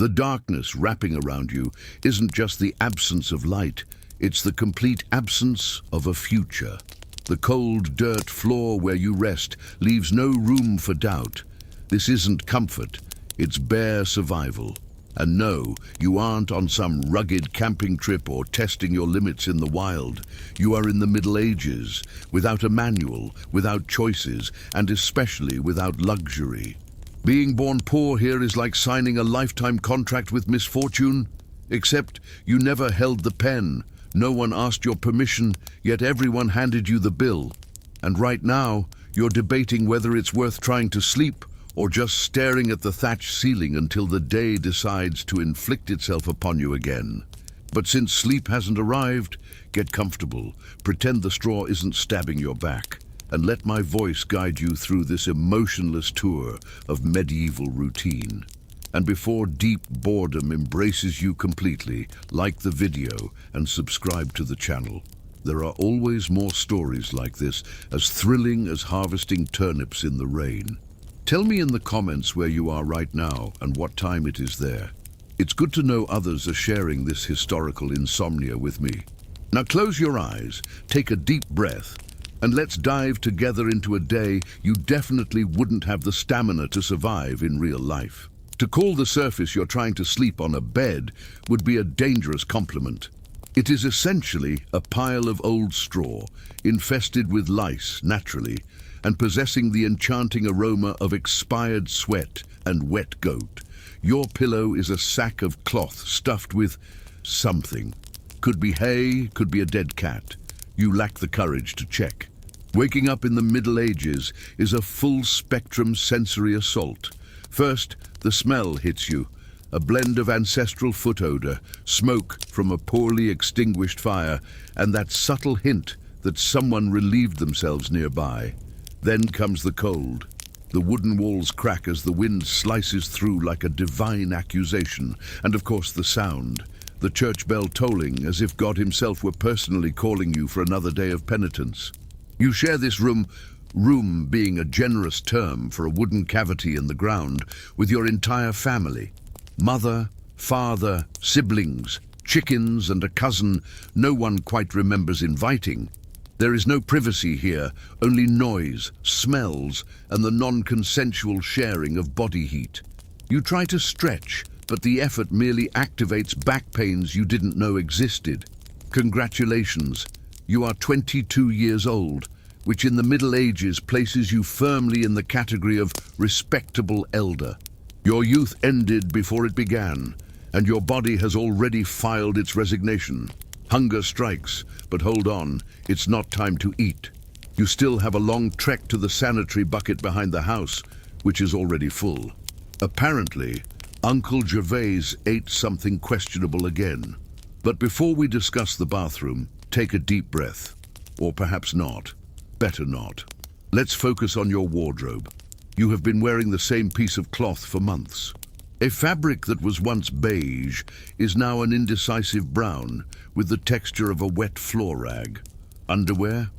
The darkness wrapping around you isn't just the absence of light, it's the complete absence of a future. The cold dirt floor where you rest leaves no room for doubt. This isn't comfort, it's bare survival. And no, you aren't on some rugged camping trip or testing your limits in the wild. You are in the Middle Ages, without a manual, without choices, and especially without luxury. Being born poor here is like signing a lifetime contract with misfortune, except you never held the pen. No one asked your permission, yet everyone handed you the bill. And right now, you're debating whether it's worth trying to sleep or just staring at the thatched ceiling until the day decides to inflict itself upon you again. But since sleep hasn't arrived, get comfortable, pretend the straw isn't stabbing your back, and let my voice guide you through this emotionless tour of medieval routine. And before deep boredom embraces you completely, like the video and subscribe to the channel. There are always more stories like this, as thrilling as harvesting turnips in the rain. Tell me in the comments where you are right now and what time it is there. It's good to know others are sharing this historical insomnia with me. Now close your eyes, take a deep breath, and let's dive together into a day you definitely wouldn't have the stamina to survive in real life. To call the surface you're trying to sleep on a bed would be a dangerous compliment. It is essentially a pile of old straw, infested with lice naturally, and possessing the enchanting aroma of expired sweat and wet goat. Your pillow is a sack of cloth stuffed with something. Could be hay, could be a dead cat. You lack the courage to check. Waking up in the Middle Ages is a full-spectrum sensory assault. First, the smell hits you, a blend of ancestral foot odor, smoke from a poorly extinguished fire, and that subtle hint that someone relieved themselves nearby. Then comes the cold. The wooden walls crack as the wind slices through like a divine accusation, and of course the sound, the church bell tolling as if God himself were personally calling you for another day of penitence. You share this room being a generous term for a wooden cavity in the ground, with your entire family. Mother, father, siblings, chickens and a cousin no one quite remembers inviting. There is no privacy here, only noise, smells, and the non-consensual sharing of body heat. You try to stretch, but the effort merely activates back pains you didn't know existed. Congratulations, you are 22 years old, which in the Middle Ages places you firmly in the category of respectable elder. Your youth ended before it began, and your body has already filed its resignation. Hunger strikes, but hold on, it's not time to eat. You still have a long trek to the sanitary bucket behind the house, which is already full. Apparently, Uncle Gervais ate something questionable again. But before we discuss the bathroom, take a deep breath. Or perhaps not. Better not. Let's focus on your wardrobe. You have been wearing the same piece of cloth for months. A fabric that was once beige is now an indecisive brown, with the texture of a wet floor rag. Underwear?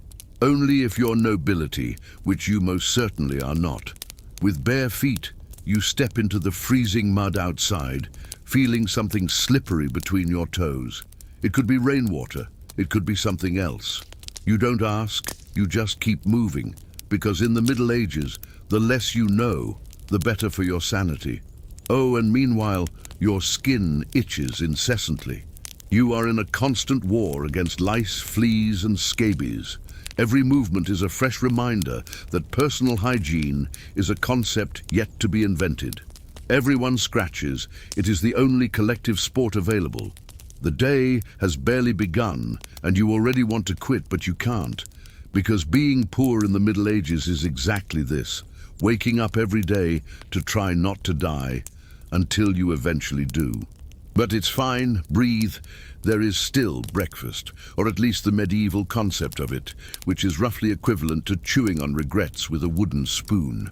Only if you're nobility, which you most certainly are not. With bare feet, you step into the freezing mud outside, feeling something slippery between your toes. It could be rainwater, it could be something else. You don't ask, you just keep moving, because in the Middle Ages, the less you know, the better for your sanity. Oh, and meanwhile, your skin itches incessantly. You are in a constant war against lice, fleas, and scabies. Every movement is a fresh reminder that personal hygiene is a concept yet to be invented. Everyone scratches. It is the only collective sport available. The day has barely begun, and you already want to quit, but you can't. Because being poor in the Middle Ages is exactly this, waking up every day to try not to die, until you eventually do. But it's fine, breathe. There is still breakfast, or at least the medieval concept of it, which is roughly equivalent to chewing on regrets with a wooden spoon.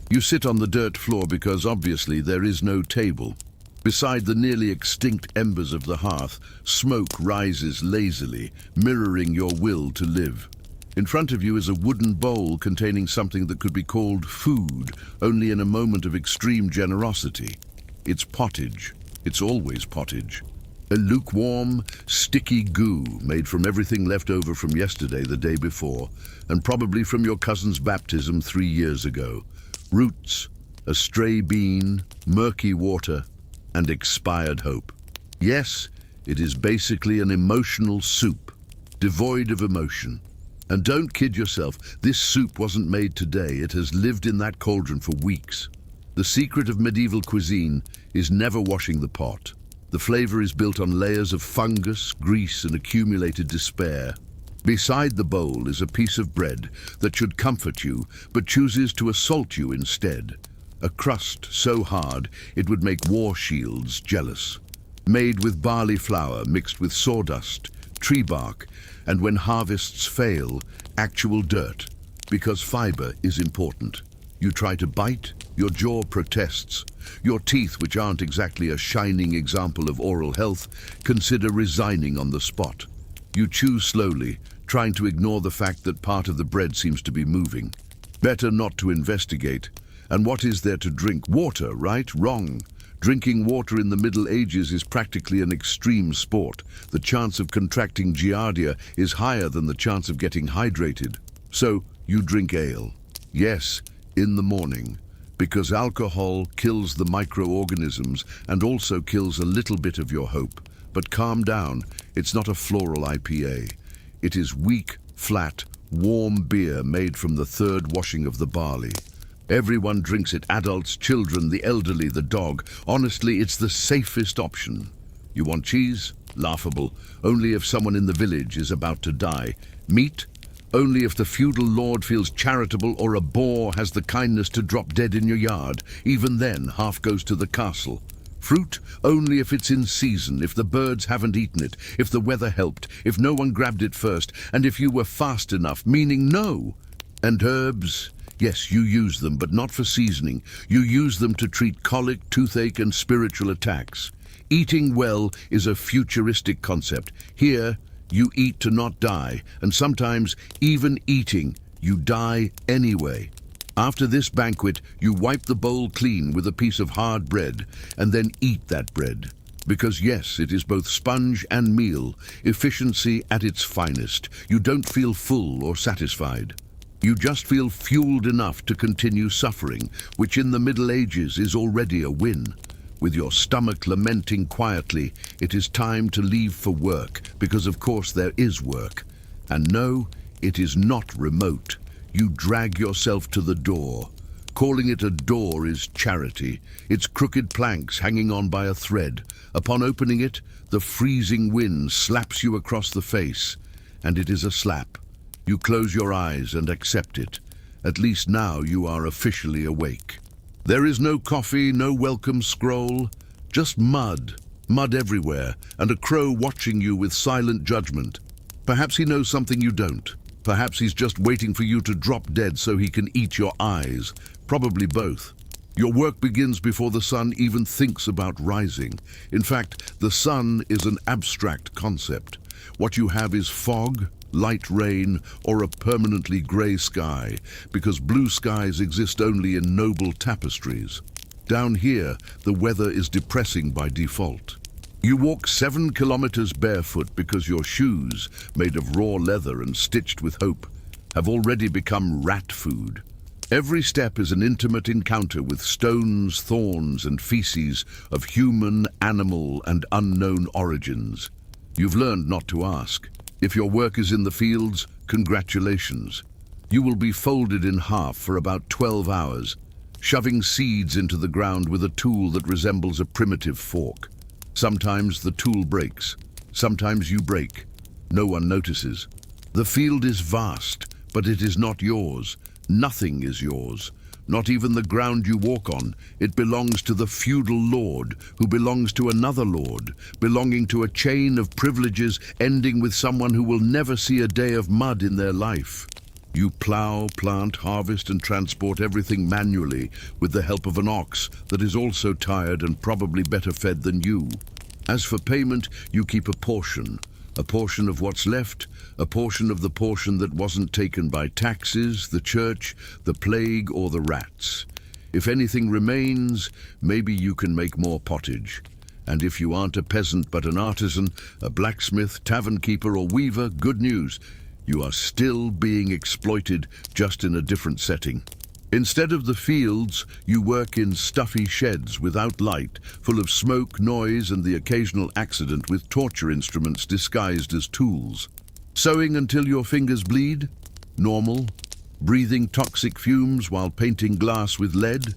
You sit on the dirt floor because obviously there is no table. Beside the nearly extinct embers of the hearth, smoke rises lazily, mirroring your will to live. In front of you is a wooden bowl containing something that could be called food, only in a moment of extreme generosity. It's pottage. it's always pottage. A lukewarm, sticky goo made from everything left over from yesterday, the day before, and probably from your cousin's baptism 3 years ago. Roots, a stray bean, murky water, and expired hope. Yes, it is basically an emotional soup, devoid of emotion. And don't kid yourself, this soup wasn't made today. It has lived in that cauldron for weeks. The secret of medieval cuisine is never washing the pot. The flavor is built on layers of fungus, grease, and accumulated despair. Beside the bowl is a piece of bread that should comfort you, but chooses to assault you instead. A crust so hard it would make war shields jealous. Made with barley flour mixed with sawdust, tree bark, and when harvests fail, actual dirt, because fiber is important. You try to bite, your jaw protests. Your teeth, which aren't exactly a shining example of oral health, consider resigning on the spot. You chew slowly, trying to ignore the fact that part of the bread seems to be moving. Better not to investigate. And what is there to drink? Water, right? Wrong. Drinking water in the Middle Ages is practically an extreme sport. The chance of contracting giardia is higher than the chance of getting hydrated. So you drink ale. Yes, in the morning, because alcohol kills the microorganisms and also kills a little bit of your hope. But calm down, it's not a floral IPA. It is weak, flat, warm beer made from the third washing of the barley. Everyone drinks it, adults, children, the elderly, the dog. Honestly, it's the safest option. You want cheese? Laughable. Only if someone in the village is about to die. Meat? Only if the feudal lord feels charitable or a boar has the kindness to drop dead in your yard. Even then, half goes to the castle. Fruit? Only if it's in season, if the birds haven't eaten it, if the weather helped, if no one grabbed it first, and if you were fast enough, meaning no. And herbs? Yes, you use them, but not for seasoning. You use them to treat colic, toothache, and spiritual attacks. Eating well is a futuristic concept. Here, you eat to not die, and sometimes, even eating, you die anyway. After this banquet, you wipe the bowl clean with a piece of hard bread, and then eat that bread. Because yes, it is both sponge and meal, efficiency at its finest. You don't feel full or satisfied. You just feel fueled enough to continue suffering, which in the Middle Ages is already a win. With your stomach lamenting quietly, it is time to leave for work, because of course there is work. And no, it is not remote. You drag yourself to the door. Calling it a door is charity. It's crooked planks hanging on by a thread. Upon opening it, the freezing wind slaps you across the face. And it is a slap. You close your eyes and accept it. At least now you are officially awake. There is no coffee, no welcome scroll, just mud. Mud everywhere, and a crow watching you with silent judgment. Perhaps he knows something you don't. Perhaps he's just waiting for you to drop dead so he can eat your eyes. Probably both. Your work begins before the sun even thinks about rising. In fact, the sun is an abstract concept. What you have is fog, light rain, or a permanently grey sky, because blue skies exist only in noble tapestries. Down here, the weather is depressing by default. You walk 7 kilometers barefoot because your shoes, made of raw leather and stitched with hope, have already become rat food. Every step is an intimate encounter with stones, thorns, and feces of human, animal, and unknown origins. You've learned not to ask. If your work is in the fields, congratulations. You will be folded in half for about 12 hours, shoving seeds into the ground with a tool that resembles a primitive fork. Sometimes the tool breaks. Sometimes you break. No one notices. The field is vast, but it is not yours. Nothing is yours. Not even the ground you walk on. It belongs to the feudal lord, who belongs to another lord, belonging to a chain of privileges ending with someone who will never see a day of mud in their life. You plow, plant, harvest, and transport everything manually with the help of an ox that is also tired and probably better fed than you. As for payment, you keep a portion of what's left, a portion of the portion that wasn't taken by taxes, the church, the plague, or the rats. If anything remains, maybe you can make more pottage. And if you aren't a peasant but an artisan, a blacksmith, tavern keeper or weaver, good news. You are still being exploited, just in a different setting. Instead of the fields, you work in stuffy sheds without light, full of smoke, noise and the occasional accident with torture instruments disguised as tools. Sewing until your fingers bleed? Normal. Breathing toxic fumes while painting glass with lead?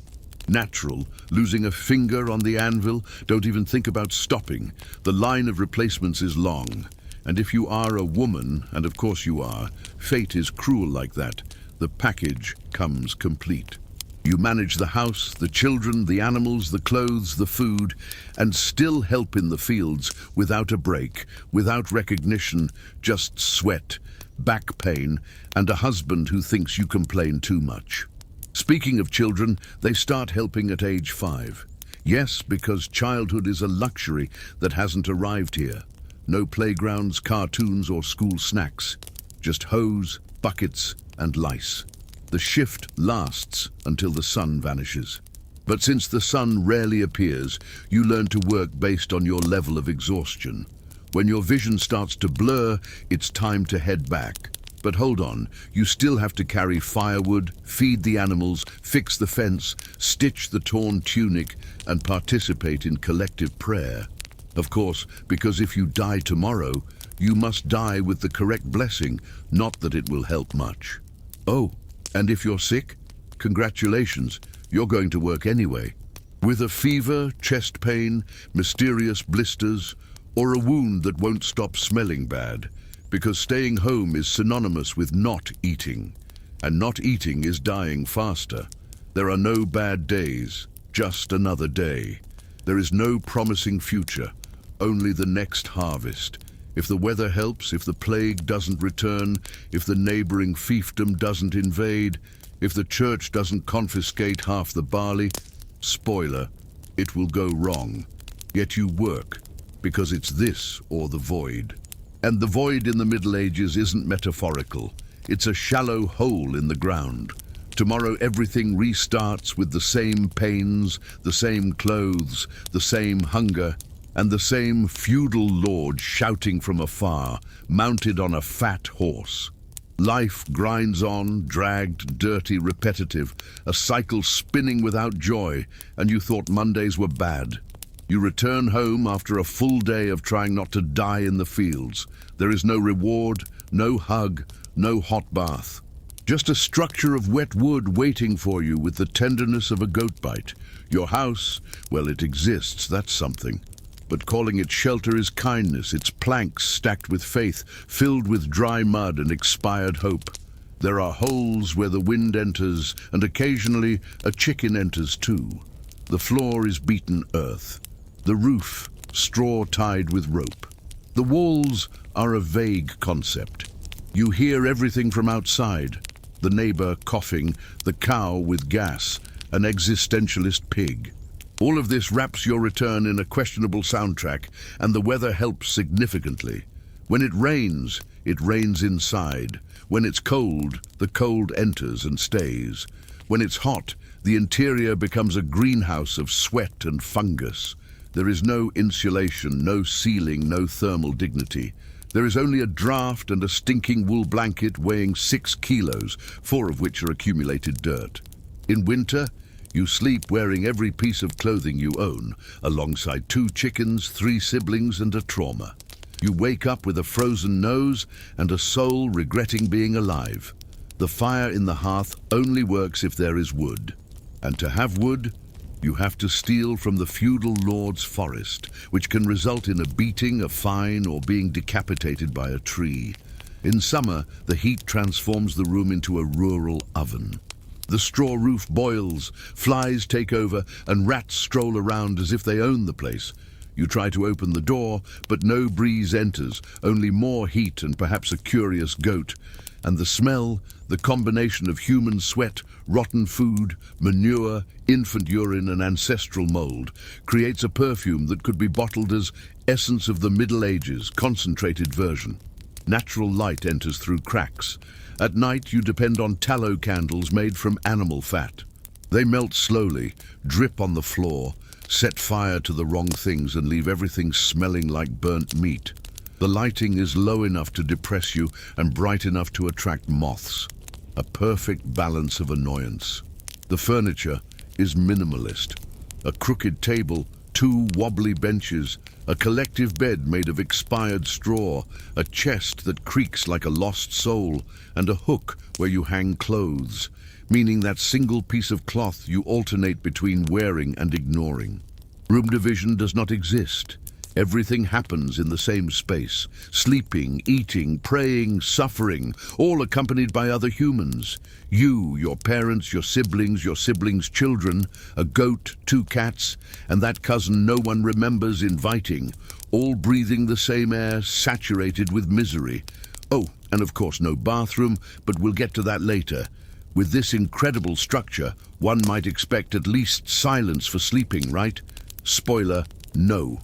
Natural. Losing a finger on the anvil? Don't even think about stopping. The line of replacements is long. And if you are a woman, and of course you are, fate is cruel like that. The package comes complete. You manage the house, the children, the animals, the clothes, the food, and still help in the fields without a break, without recognition, just sweat, back pain, and a husband who thinks you complain too much. Speaking of children, they start helping at age 5. Yes, because childhood is a luxury that hasn't arrived here. No playgrounds, cartoons, or school snacks. Just hose, buckets, and lice. The shift lasts until the sun vanishes. But since the sun rarely appears, you learn to work based on your level of exhaustion. When your vision starts to blur, it's time to head back. But hold on, you still have to carry firewood, feed the animals, fix the fence, stitch the torn tunic, and participate in collective prayer. Of course, because if you die tomorrow, you must die with the correct blessing, not that it will help much. Oh, and if you're sick, congratulations, you're going to work anyway. With a fever, chest pain, mysterious blisters, or a wound that won't stop smelling bad, because staying home is synonymous with not eating, and not eating is dying faster. There are no bad days, just another day. There is no promising future, only the next harvest. If the weather helps, if the plague doesn't return, if the neighboring fiefdom doesn't invade, if the church doesn't confiscate half the barley, spoiler, it will go wrong. Yet you work, because it's this or the void. And the void in the Middle Ages isn't metaphorical. It's a shallow hole in the ground. Tomorrow everything restarts with the same pains, the same clothes, the same hunger, and the same feudal lord shouting from afar, mounted on a fat horse. Life grinds on, dragged, dirty, repetitive, a cycle spinning without joy, and you thought Mondays were bad. You return home after a full day of trying not to die in the fields. There is no reward, no hug, no hot bath. Just a structure of wet wood waiting for you with the tenderness of a goat bite. Your house, well, it exists, that's something. But calling it shelter is kindness. It's planks stacked with faith, filled with dry mud and expired hope. There are holes where the wind enters, and occasionally a chicken enters too. The floor is beaten earth. The roof, straw tied with rope. The walls are a vague concept. You hear everything from outside. The neighbor coughing, the cow with gas, an existentialist pig. All of this wraps your return in a questionable soundtrack, and the weather helps significantly. When it rains inside. When it's cold, the cold enters and stays. When it's hot, the interior becomes a greenhouse of sweat and fungus. There is no insulation, no ceiling, no thermal dignity. There is only a draft and a stinking wool blanket weighing 6 kilos, 4 of which are accumulated dirt. In winter, you sleep wearing every piece of clothing you own, alongside 2 chickens, 3 siblings, and a trauma. You wake up with a frozen nose and a soul regretting being alive. The fire in the hearth only works if there is wood. And to have wood, you have to steal from the feudal lord's forest, which can result in a beating, a fine, or being decapitated by a tree. In summer, the heat transforms the room into a rural oven. The straw roof boils, flies take over, and rats stroll around as if they own the place. You try to open the door, but no breeze enters, only more heat and perhaps a curious goat. And the smell, the combination of human sweat, rotten food, manure, infant urine, and ancestral mold, creates a perfume that could be bottled as essence of the Middle Ages, concentrated version. Natural light enters through cracks. At night, you depend on tallow candles made from animal fat. They melt slowly, drip on the floor, set fire to the wrong things and leave everything smelling like burnt meat. The lighting is low enough to depress you and bright enough to attract moths. A perfect balance of annoyance. The furniture is minimalist. A crooked table, 2 wobbly benches, a collective bed made of expired straw, a chest that creaks like a lost soul, and a hook where you hang clothes, meaning that single piece of cloth you alternate between wearing and ignoring. Room division does not exist. Everything happens in the same space, sleeping, eating, praying, suffering, all accompanied by other humans. You, your parents, your siblings' children, a goat, 2 cats, and that cousin no one remembers inviting, all breathing the same air, saturated with misery. Oh, and of course no bathroom, but we'll get to that later. With this incredible structure, one might expect at least silence for sleeping, right? Spoiler, no.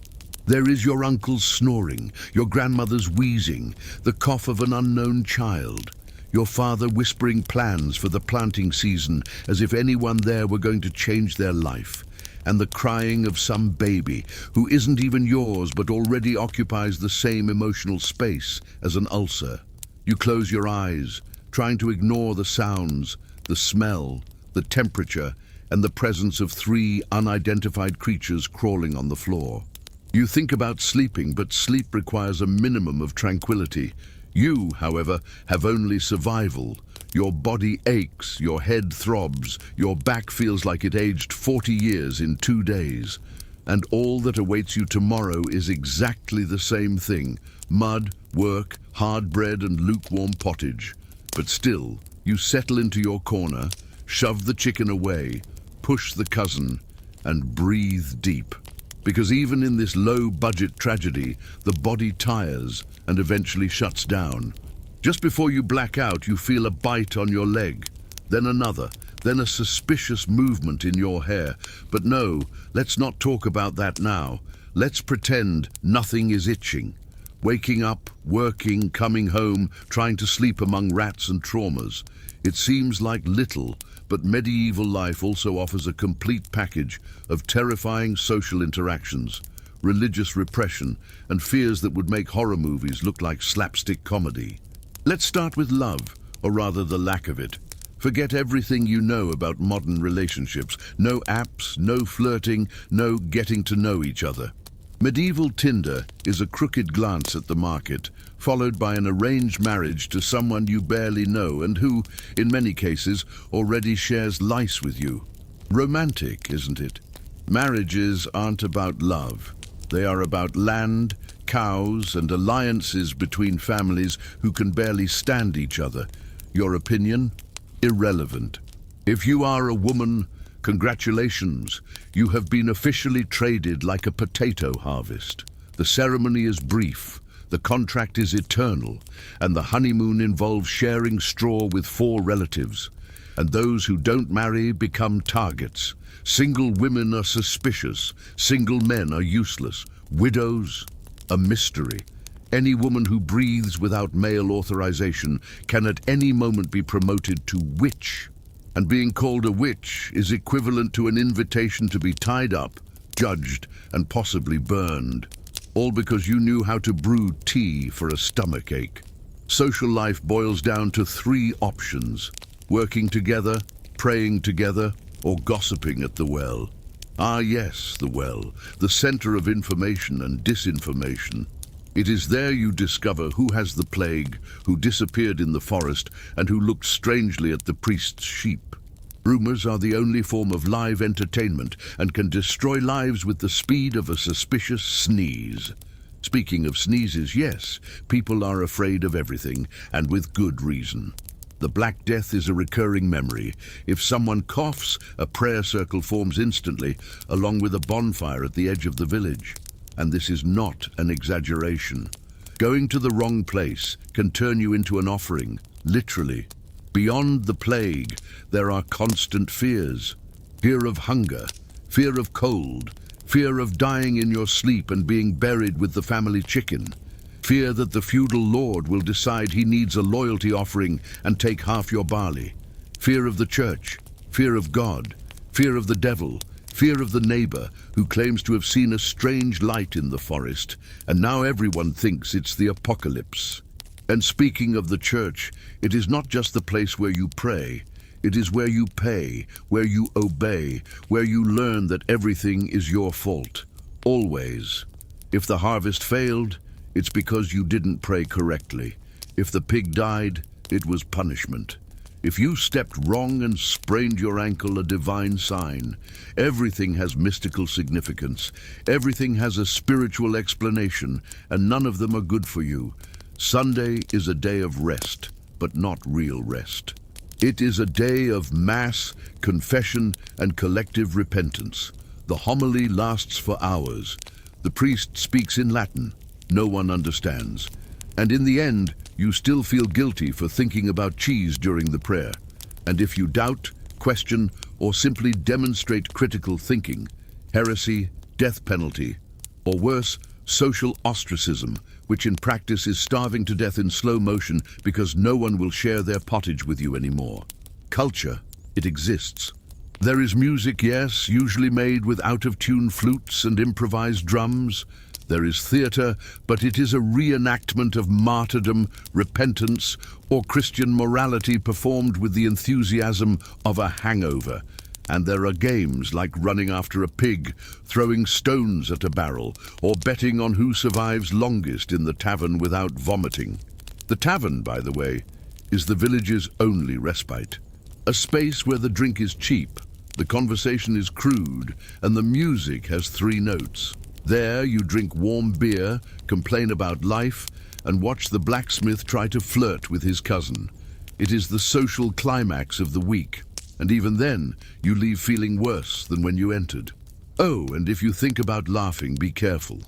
There is your uncle's snoring, your grandmother's wheezing, the cough of an unknown child, your father whispering plans for the planting season as if anyone there were going to change their life, and the crying of some baby who isn't even yours but already occupies the same emotional space as an ulcer. You close your eyes, trying to ignore the sounds, the smell, the temperature, and the presence of 3 unidentified creatures crawling on the floor. You think about sleeping, but sleep requires a minimum of tranquility. You, however, have only survival. Your body aches, your head throbs, your back feels like it aged 40 years in 2 days. And all that awaits you tomorrow is exactly the same thing: mud, work, hard bread, and lukewarm pottage. But still, you settle into your corner, shove the chicken away, push the cousin, and breathe deep. Because even in this low-budget tragedy, the body tires and eventually shuts down. Just before you black out, you feel a bite on your leg, then another, then a suspicious movement in your hair. But no, let's not talk about that now. Let's pretend nothing is itching. Waking up, working, coming home, trying to sleep among rats and traumas. It seems like little, but medieval life also offers a complete package of terrifying social interactions, religious repression, and fears that would make horror movies look like slapstick comedy. Let's start with love, or rather the lack of it. Forget everything you know about modern relationships. No apps, no flirting, no getting to know each other. Medieval Tinder is a crooked glance at the market, followed by an arranged marriage to someone you barely know and who, in many cases, already shares lice with you. Romantic, isn't it? Marriages aren't about love. They are about land, cows, and alliances between families who can barely stand each other. Your opinion? Irrelevant. If you are a woman, congratulations, you have been officially traded like a potato harvest. The ceremony is brief, the contract is eternal, and the honeymoon involves sharing straw with 4 relatives. And those who don't marry become targets. Single women are suspicious, single men are useless, widows, a mystery. Any woman who breathes without male authorization can at any moment be promoted to witch. And being called a witch is equivalent to an invitation to be tied up, judged, and possibly burned. All because you knew how to brew tea for a stomachache. Social life boils down to 3 options: working together, praying together, or gossiping at the well. Ah yes, the well, the center of information and disinformation. It is there you discover who has the plague, who disappeared in the forest, and who looked strangely at the priest's sheep. Rumors are the only form of live entertainment and can destroy lives with the speed of a suspicious sneeze. Speaking of sneezes, yes, people are afraid of everything, and with good reason. The Black Death is a recurring memory. If someone coughs, a prayer circle forms instantly, along with a bonfire at the edge of the village. And this is not an exaggeration. Going to the wrong place can turn you into an offering, literally. Beyond the plague, there are constant fears. Fear of hunger, fear of cold, fear of dying in your sleep and being buried with the family chicken. Fear that the feudal lord will decide he needs a loyalty offering and take half your barley. Fear of the church, fear of God, fear of the devil, fear of the neighbor who claims to have seen a strange light in the forest, and now everyone thinks it's the apocalypse. And speaking of the church, it is not just the place where you pray. It is where you pay, where you obey, where you learn that everything is your fault. Always. If the harvest failed, it's because you didn't pray correctly. If the pig died, it was punishment. If you stepped wrong and sprained your ankle, a divine sign. Everything has mystical significance. Everything has a spiritual explanation, and none of them are good for you. Sunday is a day of rest, but not real rest. It is a day of mass, confession, and collective repentance. The homily lasts for hours. The priest speaks in Latin. No one understands. And in the end, you still feel guilty for thinking about cheese during the prayer. And if you doubt, question, or simply demonstrate critical thinking, heresy, death penalty, or worse, social ostracism, which in practice is starving to death in slow motion because no one will share their pottage with you anymore. Culture, it exists. There is music, yes, usually made with out-of-tune flutes and improvised drums. There is theater, but it is a reenactment of martyrdom, repentance, or Christian morality performed with the enthusiasm of a hangover. And there are games like running after a pig, throwing stones at a barrel, or betting on who survives longest in the tavern without vomiting. The tavern, by the way, is the village's only respite. A space where the drink is cheap, the conversation is crude, and the music has 3 notes. There you drink warm beer, complain about life, and watch the blacksmith try to flirt with his cousin. It is the social climax of the week. And even then, you leave feeling worse than when you entered. Oh, and if you think about laughing, be careful.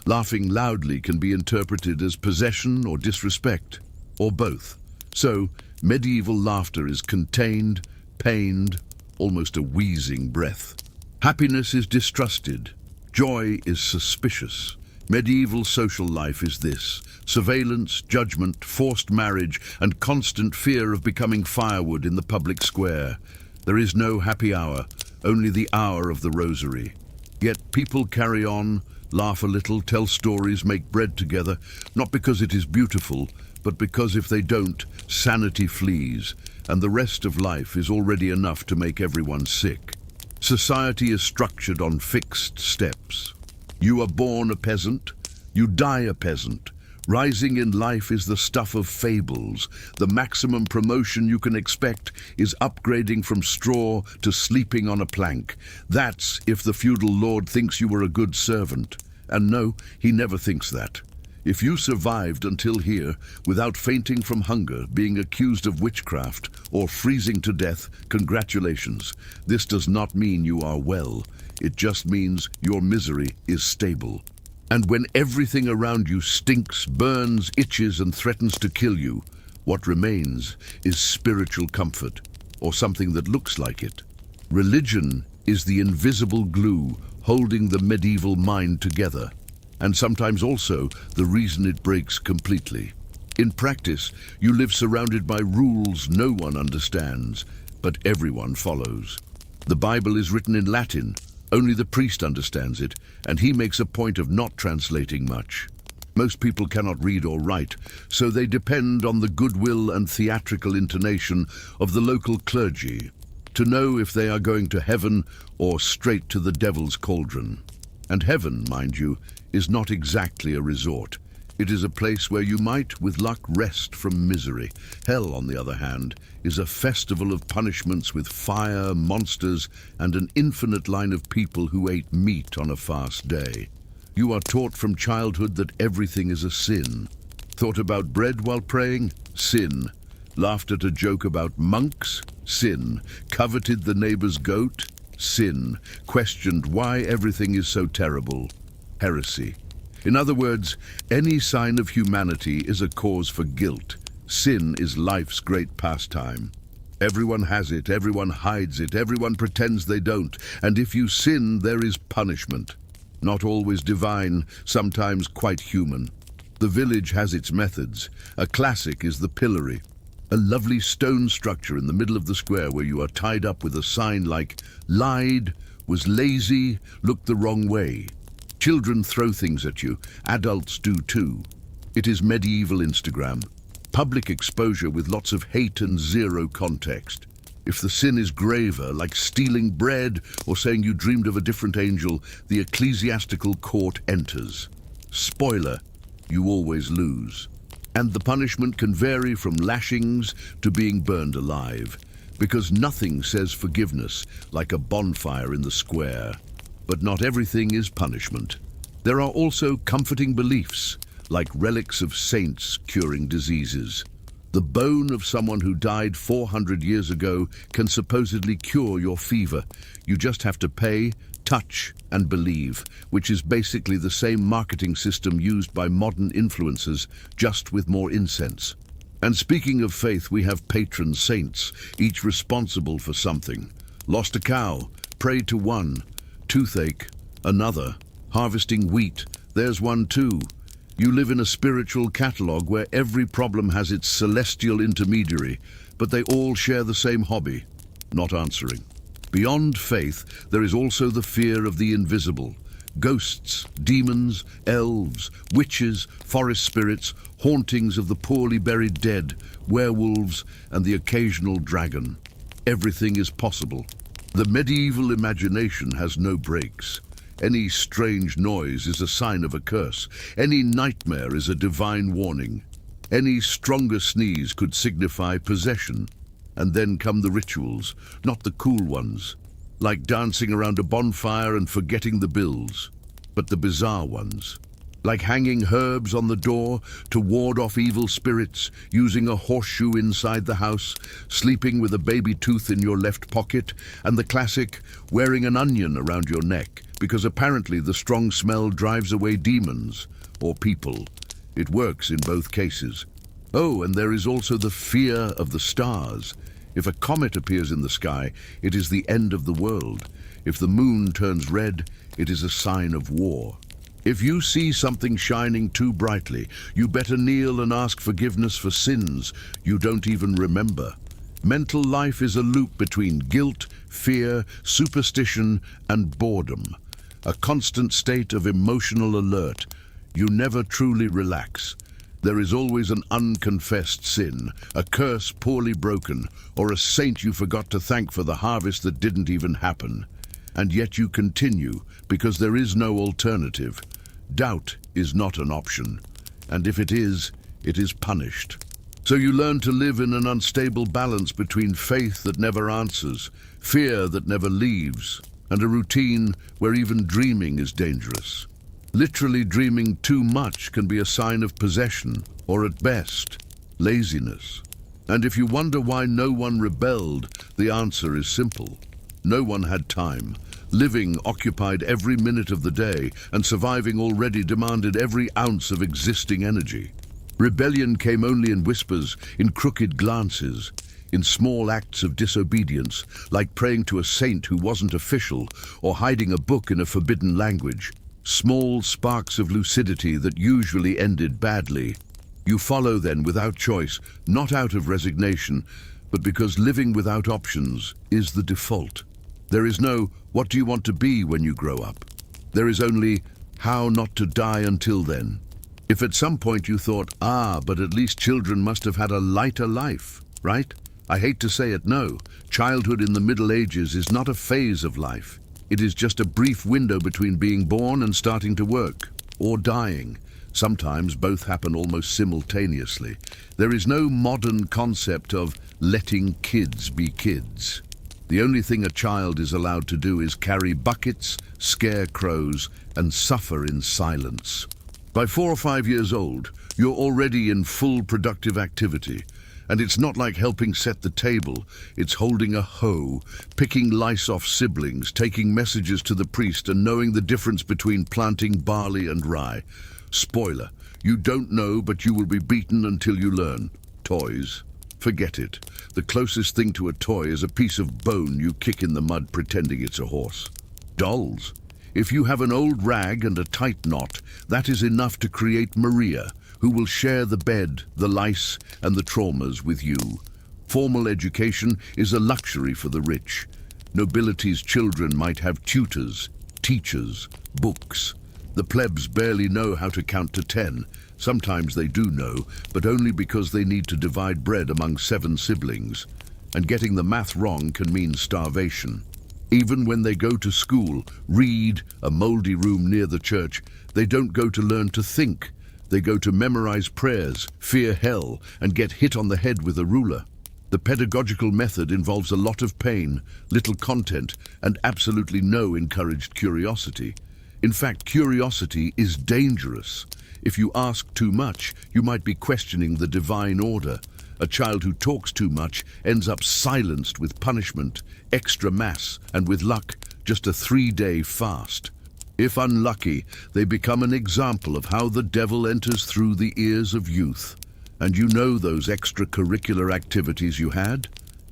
Laughing loudly can be interpreted as possession or disrespect, or both. So, medieval laughter is contained, pained, almost a wheezing breath. Happiness is distrusted. Joy is suspicious. Medieval social life is this: surveillance, judgment, forced marriage, and constant fear of becoming firewood in the public square. There is no happy hour, only the hour of the rosary. Yet people carry on, laugh a little, tell stories, make bread together, not because it is beautiful, but because if they don't, sanity flees, and the rest of life is already enough to make everyone sick. Society is structured on fixed steps. You are born a peasant, you die a peasant. Rising in life is the stuff of fables. The maximum promotion you can expect is upgrading from straw to sleeping on a plank. That's if the feudal lord thinks you were a good servant. And no, he never thinks that. If you survived until here without fainting from hunger, being accused of witchcraft, or freezing to death, congratulations. This does not mean you are well. It just means your misery is stable. And when everything around you stinks, burns, itches, and threatens to kill you, what remains is spiritual comfort, or something that looks like it. Religion is the invisible glue holding the medieval mind together, and sometimes also the reason it breaks completely. In practice, you live surrounded by rules no one understands, but everyone follows. The Bible is written in Latin. Only the priest understands it, and he makes a point of not translating much. Most people cannot read or write, so they depend on the goodwill and theatrical intonation of the local clergy to know if they are going to heaven or straight to the devil's cauldron. And heaven, mind you, is not exactly a resort. It is a place where you might, with luck, rest from misery. Hell, on the other hand, is a festival of punishments with fire, monsters, and an infinite line of people who ate meat on a fast day. You are taught from childhood that everything is a sin. Thought about bread while praying? Sin. Laughed at a joke about monks? Sin. Coveted the neighbor's goat? Sin. Questioned why everything is so terrible? Heresy. In other words, any sign of humanity is a cause for guilt. Sin is life's great pastime. Everyone has it, everyone hides it, everyone pretends they don't, and if you sin, there is punishment. Not always divine, sometimes quite human. The village has its methods. A classic is the pillory, a lovely stone structure in the middle of the square where you are tied up with a sign like "lied, was lazy, looked the wrong way. Children throw things at you, adults do too. It is medieval Instagram. Public exposure with lots of hate and zero context. If the sin is graver, like stealing bread or saying you dreamed of a different angel, the ecclesiastical court enters. Spoiler, you always lose. And the punishment can vary from lashings to being burned alive, because nothing says forgiveness like a bonfire in the square. But not everything is punishment. There are also comforting beliefs, like relics of saints curing diseases. The bone of someone who died 400 years ago can supposedly cure your fever. You just have to pay, touch, and believe, which is basically the same marketing system used by modern influencers, just with more incense. And speaking of faith, we have patron saints, each responsible for something. Lost a cow, prayed to one. Toothache, another. Harvesting wheat, there's one too. You live in a spiritual catalogue where every problem has its celestial intermediary, but they all share the same hobby, not answering. Beyond faith, there is also the fear of the invisible. Ghosts, demons, elves, witches, forest spirits, hauntings of the poorly buried dead, werewolves, and the occasional dragon. Everything is possible. The medieval imagination has no brakes. Any strange noise is a sign of a curse. Any nightmare is a divine warning. Any stronger sneeze could signify possession. And then come the rituals, not the cool ones, like dancing around a bonfire and forgetting the bills, but the bizarre ones, like hanging herbs on the door to ward off evil spirits, using a horseshoe inside the house, sleeping with a baby tooth in your left pocket, and the classic wearing an onion around your neck, because apparently the strong smell drives away demons or people. It works in both cases. Oh, and there is also the fear of the stars. If a comet appears in the sky, it is the end of the world. If the moon turns red, it is a sign of war. If you see something shining too brightly, you better kneel and ask forgiveness for sins you don't even remember. Mental life is a loop between guilt, fear, superstition, and boredom. A constant state of emotional alert. You never truly relax. There is always an unconfessed sin, a curse poorly broken, or a saint you forgot to thank for the harvest that didn't even happen. And yet you continue, because there is no alternative. Doubt is not an option, and if it is punished. So you learn to live in an unstable balance between faith that never answers, fear that never leaves, and a routine where even dreaming is dangerous. Literally dreaming too much can be a sign of possession, or at best, laziness. And if you wonder why no one rebelled, the answer is simple. No one had time. Living occupied every minute of the day, and surviving already demanded every ounce of existing energy. Rebellion came only in whispers, in crooked glances, in small acts of disobedience, like praying to a saint who wasn't official, or hiding a book in a forbidden language. Small sparks of lucidity that usually ended badly. You follow then without choice, not out of resignation, but because living without options is the default. There is no, what do you want to be when you grow up? There is only, how not to die until then. If at some point you thought, but at least children must have had a lighter life, right? I hate to say it, no. Childhood in the Middle Ages is not a phase of life. It is just a brief window between being born and starting to work, or dying. Sometimes both happen almost simultaneously. There is no modern concept of letting kids be kids. The only thing a child is allowed to do is carry buckets, scare crows, and suffer in silence. By 4 or 5 years old, you're already in full productive activity. And it's not like helping set the table, it's holding a hoe, picking lice off siblings, taking messages to the priest, and knowing the difference between planting barley and rye. Spoiler, you don't know, but you will be beaten until you learn. Toys. Forget it. The closest thing to a toy is a piece of bone you kick in the mud pretending it's a horse. Dolls. If you have an old rag and a tight knot, that is enough to create Maria, who will share the bed, the lice, and the traumas with you. Formal education is a luxury for the rich. Nobility's children might have tutors, teachers, books. The plebs barely know how to count to 10. Sometimes they do know, but only because they need to divide bread among 7 siblings. And getting the math wrong can mean starvation. Even when they go to school, read, a moldy room near the church, they don't go to learn to think. They go to memorize prayers, fear hell, and get hit on the head with a ruler. The pedagogical method involves a lot of pain, little content, and absolutely no encouraged curiosity. In fact, curiosity is dangerous. If you ask too much, you might be questioning the divine order. A child who talks too much ends up silenced with punishment, extra mass, and with luck, just a 3-day fast. If unlucky, they become an example of how the devil enters through the ears of youth. And you know those extracurricular activities you had?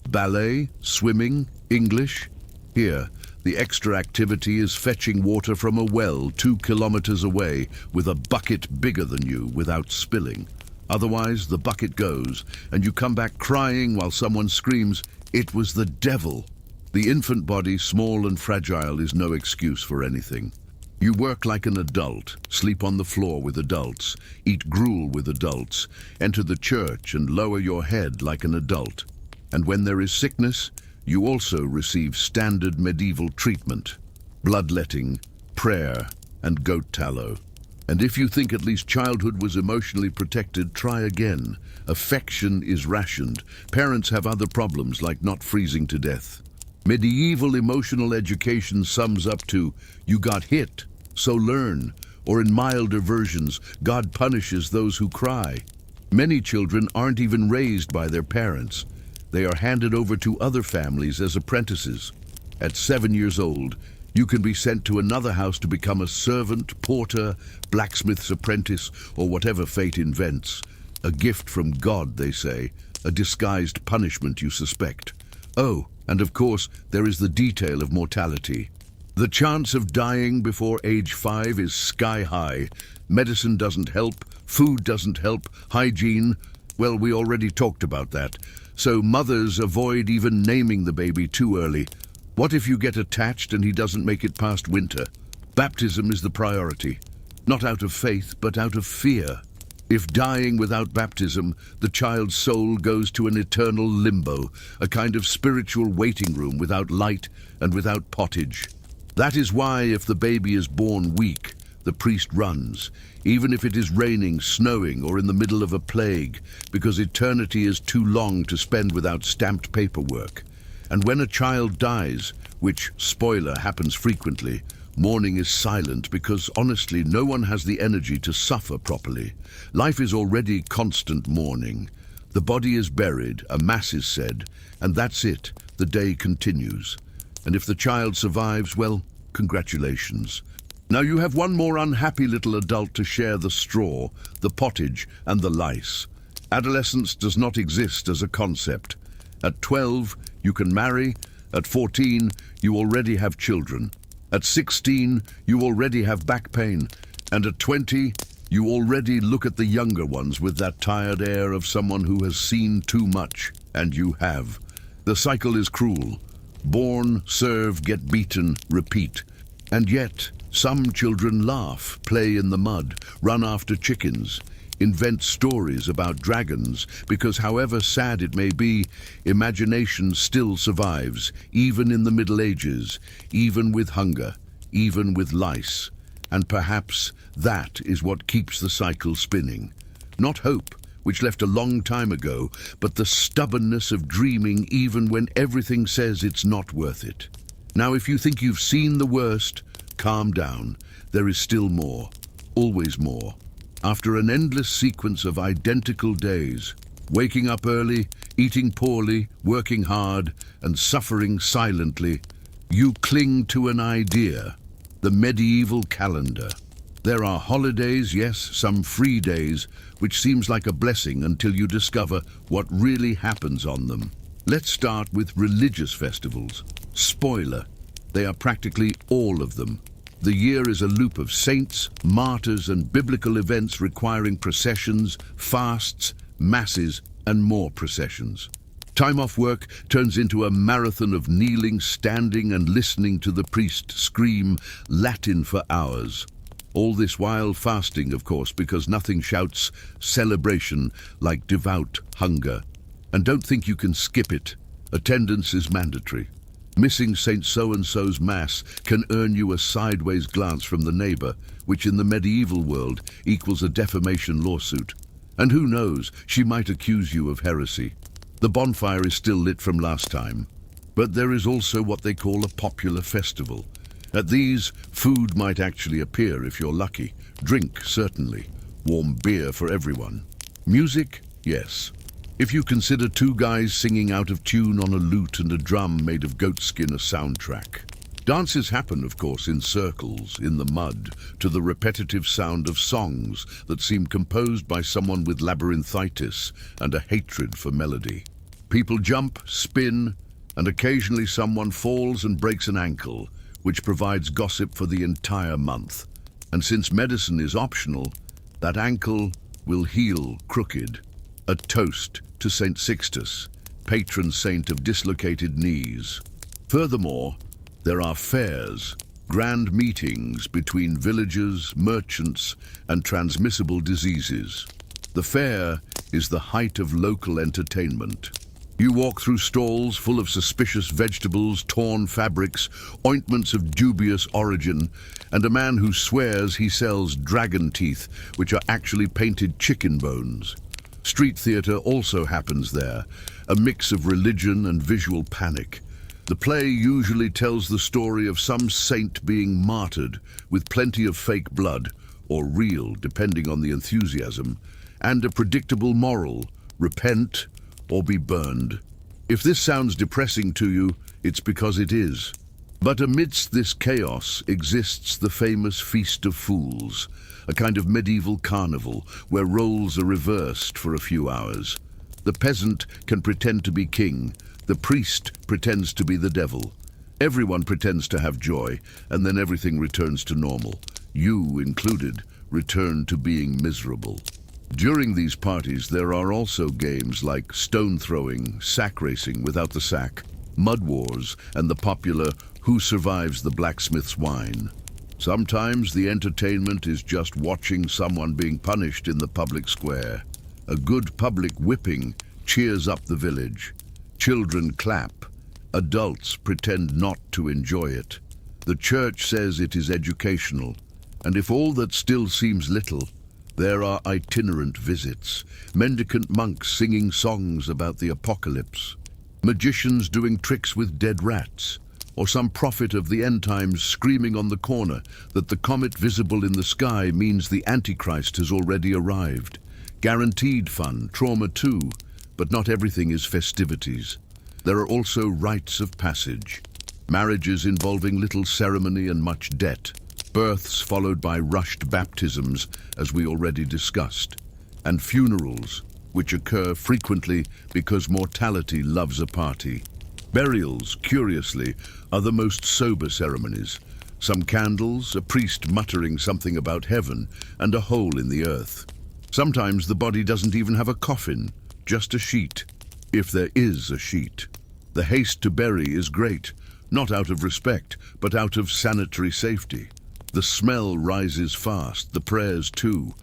Ballet, swimming, English? Here, the extra activity is fetching water from a well 2 kilometers away with a bucket bigger than you without spilling. Otherwise, the bucket goes, and you come back crying while someone screams, "It was the devil." The infant body, small and fragile, is no excuse for anything. You work like an adult, sleep on the floor with adults, eat gruel with adults, enter the church and lower your head like an adult. And when there is sickness, you also receive standard medieval treatment, bloodletting, prayer, and goat tallow. And if you think at least childhood was emotionally protected, try again. Affection is rationed. Parents have other problems like not freezing to death. Medieval emotional education sums up to, you got hit, so learn. Or in milder versions, God punishes those who cry. Many children aren't even raised by their parents. They are handed over to other families as apprentices. At 7 years old, you can be sent to another house to become a servant, porter, blacksmith's apprentice, or whatever fate invents. A gift from God, they say, a disguised punishment, you suspect. Oh, and of course, there is the detail of mortality. The chance of dying before age 5 is sky high. Medicine doesn't help, food doesn't help, hygiene, well, we already talked about that. So mothers avoid even naming the baby too early. What if you get attached and he doesn't make it past winter? Baptism is the priority. Not out of faith, but out of fear. If dying without baptism, the child's soul goes to an eternal limbo, a kind of spiritual waiting room without light and without pottage. That is why if the baby is born weak, the priest runs, even if it is raining, snowing, or in the middle of a plague, because eternity is too long to spend without stamped paperwork. And when a child dies, which, spoiler, happens frequently, mourning is silent because, honestly, no one has the energy to suffer properly. Life is already constant mourning. The body is buried, a mass is said, and that's it. The day continues. And if the child survives, well, congratulations. Now you have one more unhappy little adult to share the straw, the pottage, and the lice. Adolescence does not exist as a concept. At 12, you can marry. At 14, you already have children. At 16, you already have back pain. And at 20, you already look at the younger ones with that tired air of someone who has seen too much. And you have. The cycle is cruel. Born, serve, get beaten, repeat. And yet, some children laugh, play in the mud, run after chickens, invent stories about dragons, because however sad it may be, imagination still survives, even in the Middle Ages, even with hunger, even with lice. And perhaps that is what keeps the cycle spinning. Not hope, which left a long time ago, but the stubbornness of dreaming even when everything says it's not worth it. Now, if you think you've seen the worst, calm down. There is still more, always more. After an endless sequence of identical days, waking up early, eating poorly, working hard, and suffering silently, you cling to an idea, the medieval calendar. There are holidays, yes, some free days, which seems like a blessing until you discover what really happens on them. Let's start with religious festivals. Spoiler, they are practically all of them. The year is a loop of saints, martyrs, and biblical events requiring processions, fasts, masses, and more processions. Time off work turns into a marathon of kneeling, standing and listening to the priest scream Latin for hours. All this while fasting, of course, because nothing shouts celebration like devout hunger. And don't think you can skip it. Attendance is mandatory. Missing Saint So-and-so's Mass can earn you a sideways glance from the neighbor, which in the medieval world equals a defamation lawsuit. And who knows, she might accuse you of heresy. The bonfire is still lit from last time. But there is also what they call a popular festival. At these, food might actually appear if you're lucky. Drink, certainly. Warm beer for everyone. Music? Yes. If you consider two guys singing out of tune on a lute and a drum made of goatskin a soundtrack. Dances happen, of course, in circles, in the mud, to the repetitive sound of songs that seem composed by someone with labyrinthitis and a hatred for melody. People jump, spin, and occasionally someone falls and breaks an ankle, which provides gossip for the entire month. And since medicine is optional, that ankle will heal crooked. A toast to Saint Sixtus, patron saint of dislocated knees. Furthermore, there are fairs, grand meetings between villagers, merchants, and transmissible diseases. The fair is the height of local entertainment. You walk through stalls full of suspicious vegetables, torn fabrics, ointments of dubious origin, and a man who swears he sells dragon teeth, which are actually painted chicken bones. Street theatre also happens there, a mix of religion and visual panic. The play usually tells the story of some saint being martyred, with plenty of fake blood, or real, depending on the enthusiasm, and a predictable moral: repent or be burned. If this sounds depressing to you, it's because it is. But amidst this chaos exists the famous Feast of Fools, a kind of medieval carnival where roles are reversed for a few hours. The peasant can pretend to be king, the priest pretends to be the devil. Everyone pretends to have joy, and then everything returns to normal. You, included, return to being miserable. During these parties there are also games like stone throwing, sack racing without the sack, mud wars, and the popular Who Survives the Blacksmith's Wine. Sometimes the entertainment is just watching someone being punished in the public square. A good public whipping cheers up the village. Children clap. Adults pretend not to enjoy it. The church says it is educational. And if all that still seems little, there are itinerant visits, mendicant monks singing songs about the apocalypse, magicians doing tricks with dead rats, or some prophet of the end times screaming on the corner that the comet visible in the sky means the Antichrist has already arrived. Guaranteed fun, trauma too, but not everything is festivities. There are also rites of passage, marriages involving little ceremony and much debt, births followed by rushed baptisms, as we already discussed, and funerals, which occur frequently because mortality loves a party. Burials, curiously, are the most sober ceremonies. Some candles, a priest muttering something about heaven, and a hole in the earth. Sometimes the body doesn't even have a coffin, just a sheet, if there is a sheet. The haste to bury is great, not out of respect, but out of sanitary safety. The smell rises fast, the prayers too.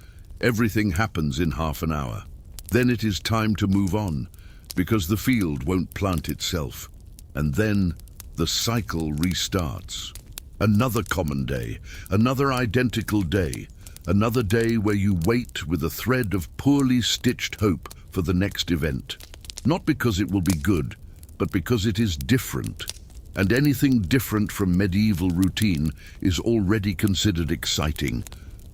Everything happens in half an hour. Then it is time to move on, because the field won't plant itself. And then the cycle restarts. Another common day, another identical day, another day where you wait with a thread of poorly stitched hope for the next event. Not because it will be good, but because it is different. And anything different from medieval routine is already considered exciting.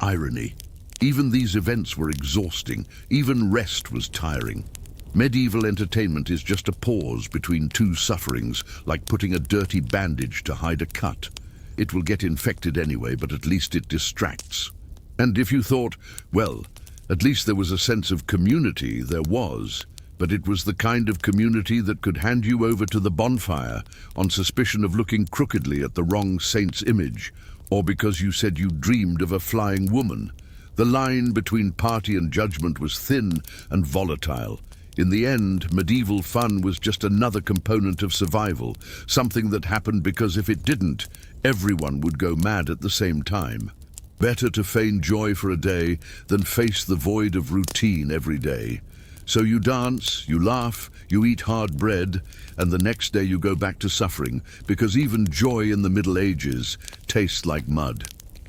Irony. Even these events were exhausting. Even rest was tiring. Medieval entertainment is just a pause between two sufferings, like putting a dirty bandage to hide a cut. It will get infected anyway, but at least it distracts. And if you thought, well, at least there was a sense of community, there was. But it was the kind of community that could hand you over to the bonfire on suspicion of looking crookedly at the wrong saint's image, or because you said you dreamed of a flying woman. The line between party and judgment was thin and volatile. In the end, medieval fun was just another component of survival, something that happened because if it didn't, everyone would go mad at the same time. Better to feign joy for a day than face the void of routine every day. So you dance, you laugh, you eat hard bread, and the next day you go back to suffering, because even joy in the Middle Ages tastes like mud.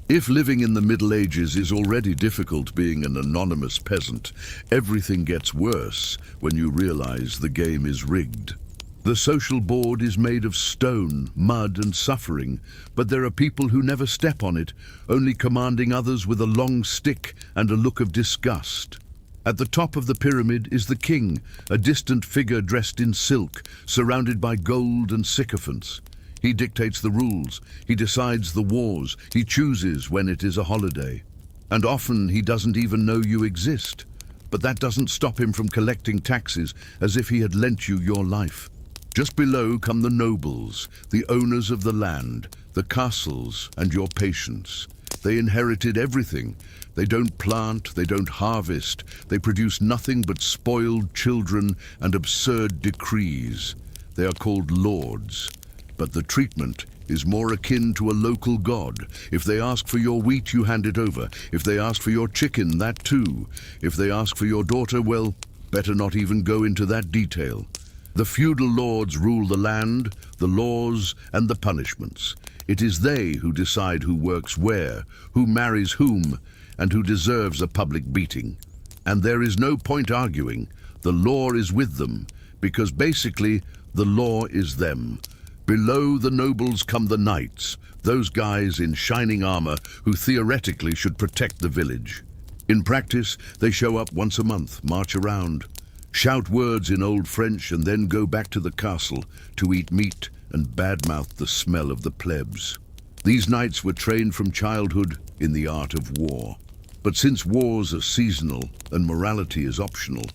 If living in the Middle Ages is already difficult being an anonymous peasant, everything gets worse when you realize the game is rigged. The social board is made of stone, mud, and suffering, but there are people who never step on it, only commanding others with a long stick and a look of disgust. At the top of the pyramid is the king, a distant figure dressed in silk, surrounded by gold and sycophants. He dictates the rules, he decides the wars, he chooses when it is a holiday. And often he doesn't even know you exist. But that doesn't stop him from collecting taxes as if he had lent you your life. Just below come the nobles, the owners of the land, the castles, and your patience. They inherited everything. They don't plant, they don't harvest, they produce nothing but spoiled children and absurd decrees. They are called lords. But the treatment is more akin to a local god. If they ask for your wheat, you hand it over. If they ask for your chicken, that too. If they ask for your daughter, well, better not even go into that detail. The feudal lords rule the land, the laws, and the punishments. It is they who decide who works where, who marries whom, and who deserves a public beating. And there is no point arguing. The law is with them, because basically, the law is them. Below the nobles come the knights, those guys in shining armor who theoretically should protect the village. In practice, they show up once a month, march around, shout words in Old French, and then go back to the castle to eat meat and badmouth the smell of the plebs. These knights were trained from childhood in the art of war. But since wars are seasonal and morality is optional,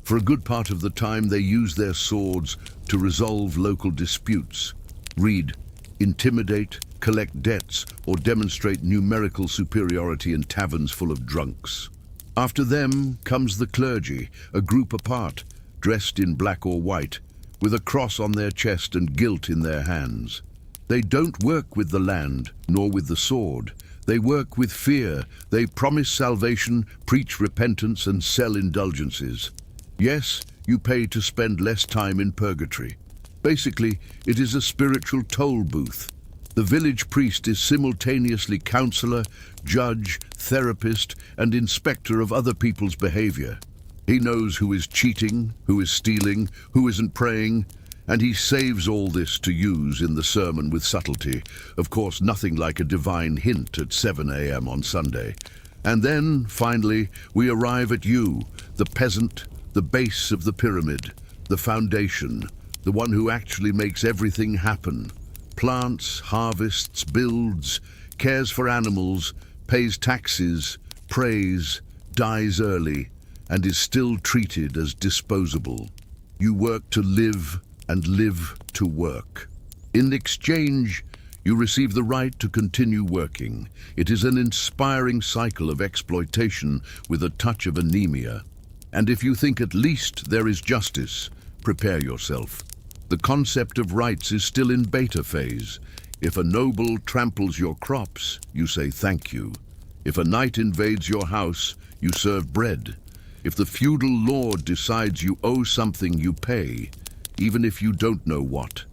for a good part of the time they use their swords to resolve local disputes. Read, intimidate, collect debts, or demonstrate numerical superiority in taverns full of drunks. After them comes the clergy, a group apart, dressed in black or white, with a cross on their chest and guilt in their hands. They don't work with the land, nor with the sword. They work with fear. They promise salvation, preach repentance, and sell indulgences. Yes, you pay to spend less time in purgatory. Basically, it is a spiritual toll booth. The village priest is simultaneously counselor, judge, therapist, and inspector of other people's behavior. He knows who is cheating, who is stealing, who isn't praying, and he saves all this to use in the sermon with subtlety. Of course, nothing like a divine hint at 7 a.m. on Sunday. And then, finally, we arrive at you, the peasant, the base of the pyramid, the foundation, the one who actually makes everything happen. Plants, harvests, builds, cares for animals, pays taxes, prays, dies early, and is still treated as disposable. You work to live and live to work. In exchange, you receive the right to continue working. It is an inspiring cycle of exploitation with a touch of anemia. And if you think at least there is justice, prepare yourself. The concept of rights is still in beta phase. If a noble tramples your crops, you say thank you. If a knight invades your house, you serve bread. If the feudal lord decides you owe something, you pay, even if you don't know what.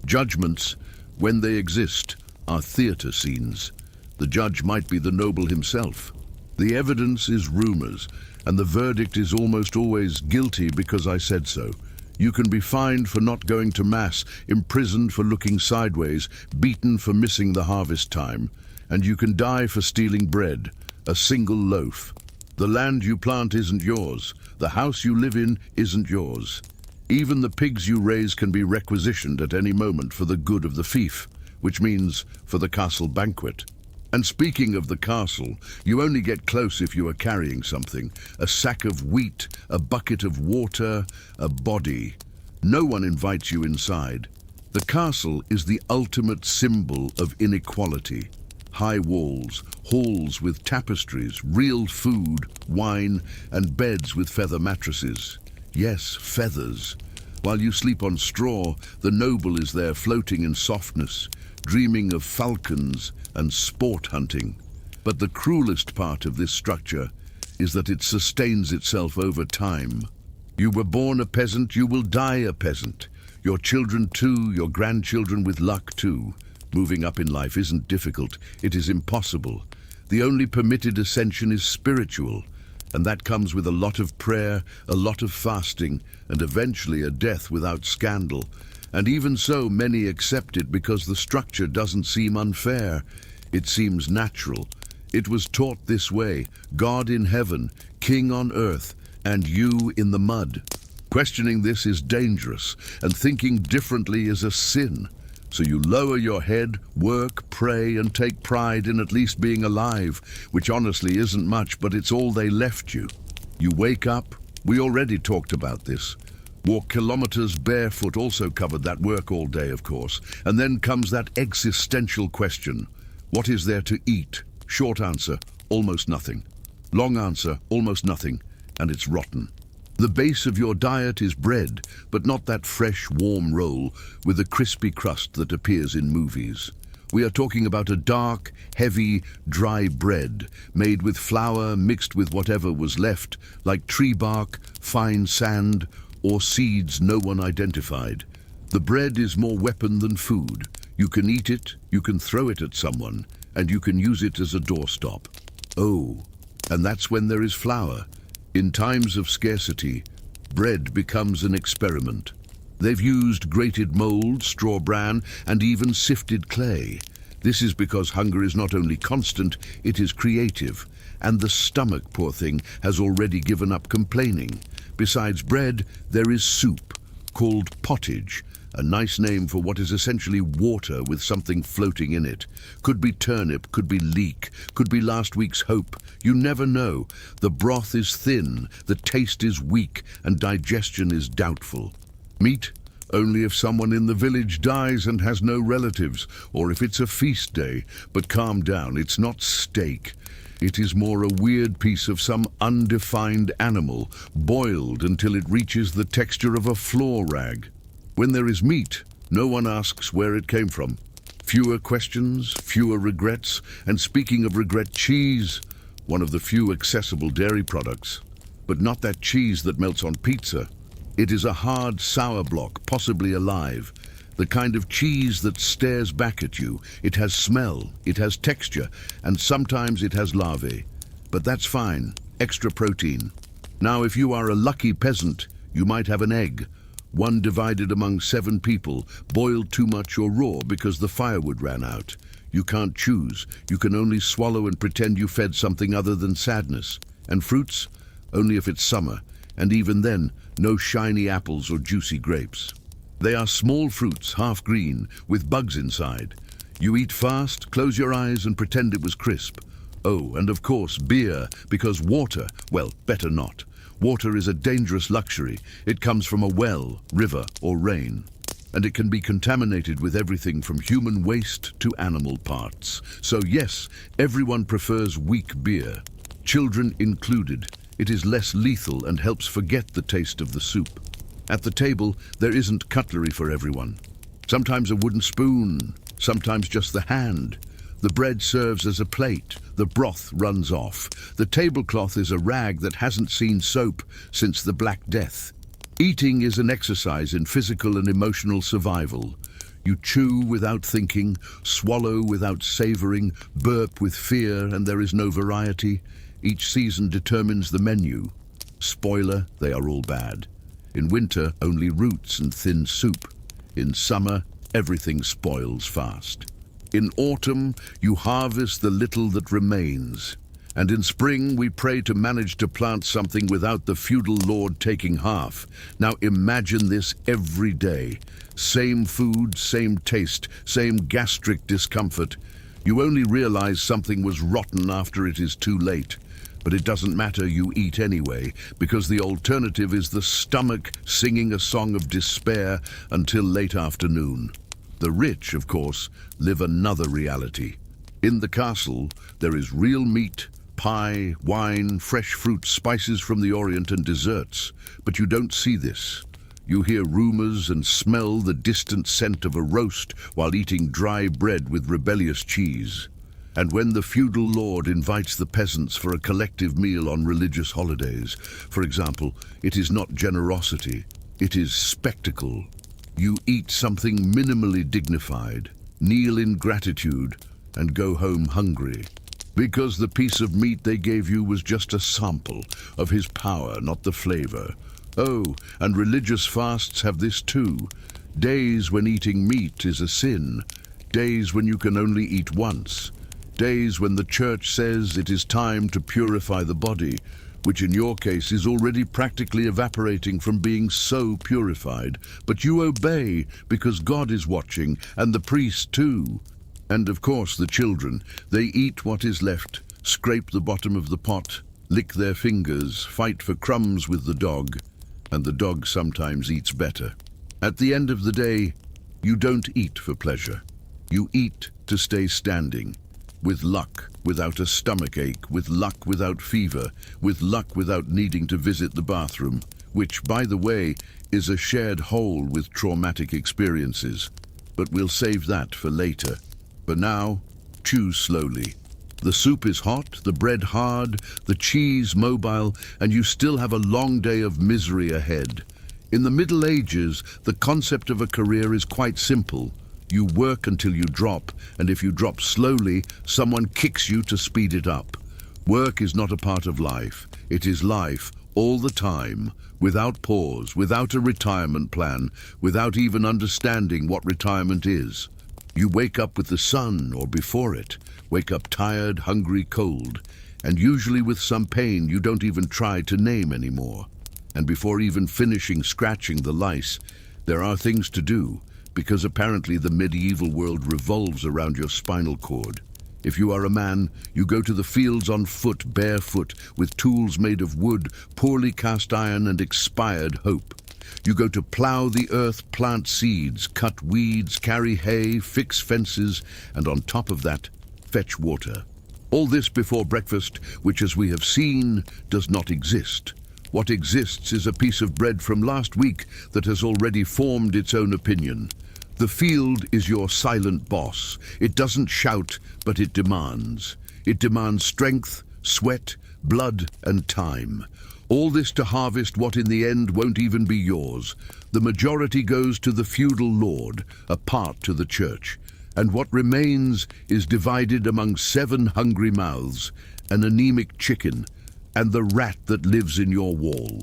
Judgments, when they exist, are theater scenes. The judge might be the noble himself. The evidence is rumors, and the verdict is almost always guilty because I said so. You can be fined for not going to mass, imprisoned for looking sideways, beaten for missing the harvest time, and you can die for stealing bread, a single loaf. The land you plant isn't yours. The house you live in isn't yours. Even the pigs you raise can be requisitioned at any moment for the good of the fief, which means for the castle banquet. And speaking of the castle, you only get close if you are carrying something, a sack of wheat, a bucket of water, a body. No one invites you inside. The castle is the ultimate symbol of inequality. High walls, halls with tapestries, real food, wine, and beds with feather mattresses. Yes, feathers. While you sleep on straw, the noble is there floating in softness, dreaming of falcons and sport hunting. But the cruelest part of this structure is that it sustains itself over time. You were born a peasant, you will die a peasant. Your children too, your grandchildren with luck too. Moving up in life isn't difficult, it is impossible. The only permitted ascension is spiritual, and that comes with a lot of prayer, a lot of fasting, and eventually a death without scandal. And even so, many accept it because the structure doesn't seem unfair. It seems natural. It was taught this way: God in heaven, King on earth, and you in the mud. Questioning this is dangerous, and thinking differently is a sin. So you lower your head, work, pray, and take pride in at least being alive, which honestly isn't much, but it's all they left you. You wake up, we already talked about this. Walk kilometers barefoot, also covered that. Work all day, of course. And then comes that existential question. What is there to eat? Short answer, almost nothing. Long answer, almost nothing, and it's rotten. The base of your diet is bread, but not that fresh, warm roll with the crispy crust that appears in movies. We are talking about a dark, heavy, dry bread made with flour mixed with whatever was left, like tree bark, fine sand, or seeds no one identified. The bread is more weapon than food. You can eat it, you can throw it at someone, and you can use it as a doorstop. Oh, and that's when there is flour. In times of scarcity, bread becomes an experiment. They've used grated mold, straw bran, and even sifted clay. This is because hunger is not only constant, it is creative. And the stomach, poor thing, has already given up complaining. Besides bread, there is soup, called pottage, a nice name for what is essentially water with something floating in it. Could be turnip, could be leek, could be last week's hope. You never know. The broth is thin, the taste is weak, and digestion is doubtful. Meat? Only if someone in the village dies and has no relatives, or if it's a feast day. But calm down, it's not steak. It is more a weird piece of some undefined animal, boiled until it reaches the texture of a floor rag. When there is meat, no one asks where it came from. Fewer questions, fewer regrets, and speaking of regret, cheese, one of the few accessible dairy products. But not that cheese that melts on pizza. It is a hard, sour block, possibly alive. The kind of cheese that stares back at you. It has smell, it has texture, and sometimes it has larvae. But that's fine, extra protein. Now, if you are a lucky peasant, you might have an egg. One divided among 7 people, boiled too much or raw because the firewood ran out. You can't choose. You can only swallow and pretend you fed something other than sadness. And fruits? Only if it's summer. And even then, no shiny apples or juicy grapes. They are small fruits, half green, with bugs inside. You eat fast, close your eyes and pretend it was crisp. Oh, and of course, beer, because water, well, better not. Water is a dangerous luxury. It comes from a well, river, or rain. And it can be contaminated with everything from human waste to animal parts. So yes, everyone prefers weak beer. Children included. It is less lethal and helps forget the taste of the soup. At the table, there isn't cutlery for everyone. Sometimes a wooden spoon, sometimes just the hand. The bread serves as a plate, the broth runs off. The tablecloth is a rag that hasn't seen soap since the Black Death. Eating is an exercise in physical and emotional survival. You chew without thinking, swallow without savoring, burp with fear, and there is no variety. Each season determines the menu. Spoiler, they are all bad. In winter, only roots and thin soup. In summer, everything spoils fast. In autumn, you harvest the little that remains. And in spring, we pray to manage to plant something without the feudal lord taking half. Now imagine this every day. Same food, same taste, same gastric discomfort. You only realize something was rotten after it is too late. But it doesn't matter, you eat anyway, because the alternative is the stomach singing a song of despair until late afternoon. The rich, of course, live another reality. In the castle, there is real meat, pie, wine, fresh fruit, spices from the Orient and desserts. But you don't see this. You hear rumors and smell the distant scent of a roast while eating dry bread with rebellious cheese. And when the feudal lord invites the peasants for a collective meal on religious holidays, for example, it is not generosity, it is spectacle. You eat something minimally dignified, kneel in gratitude, and go home hungry. Because the piece of meat they gave you was just a sample of his power, not the flavor. Oh, and religious fasts have this too. Days when eating meat is a sin. Days when you can only eat once. Days when the church says it is time to purify the body, which in your case is already practically evaporating from being so purified. But you obey because God is watching, and the priest too. And of course the children, they eat what is left, scrape the bottom of the pot, lick their fingers, fight for crumbs with the dog, and the dog sometimes eats better. At the end of the day, you don't eat for pleasure. You eat to stay standing. With luck, without a stomachache, with luck without fever, with luck without needing to visit the bathroom, which, by the way, is a shared whole with traumatic experiences. But we'll save that for later. For now, chew slowly. The soup is hot, the bread hard, the cheese mobile, and you still have a long day of misery ahead. In the Middle Ages, the concept of a career is quite simple. You work until you drop, and if you drop slowly, someone kicks you to speed it up. Work is not a part of life. It is life all the time, without pause, without a retirement plan, without even understanding what retirement is. You wake up with the sun or before it, wake up tired, hungry, cold, and usually with some pain you don't even try to name anymore. And before even finishing scratching the lice, there are things to do, because apparently the medieval world revolves around your spinal cord. If you are a man, you go to the fields on foot, barefoot, with tools made of wood, poorly cast iron and expired hope. You go to plow the earth, plant seeds, cut weeds, carry hay, fix fences, and on top of that, fetch water. All this before breakfast, which as we have seen, does not exist. What exists is a piece of bread from last week that has already formed its own opinion. The field is your silent boss. It doesn't shout, but it demands. It demands strength, sweat, blood, and time. All this to harvest what in the end won't even be yours. The majority goes to the feudal lord, a part to the church. And what remains is divided among 7 hungry mouths, an anemic chicken, and the rat that lives in your wall.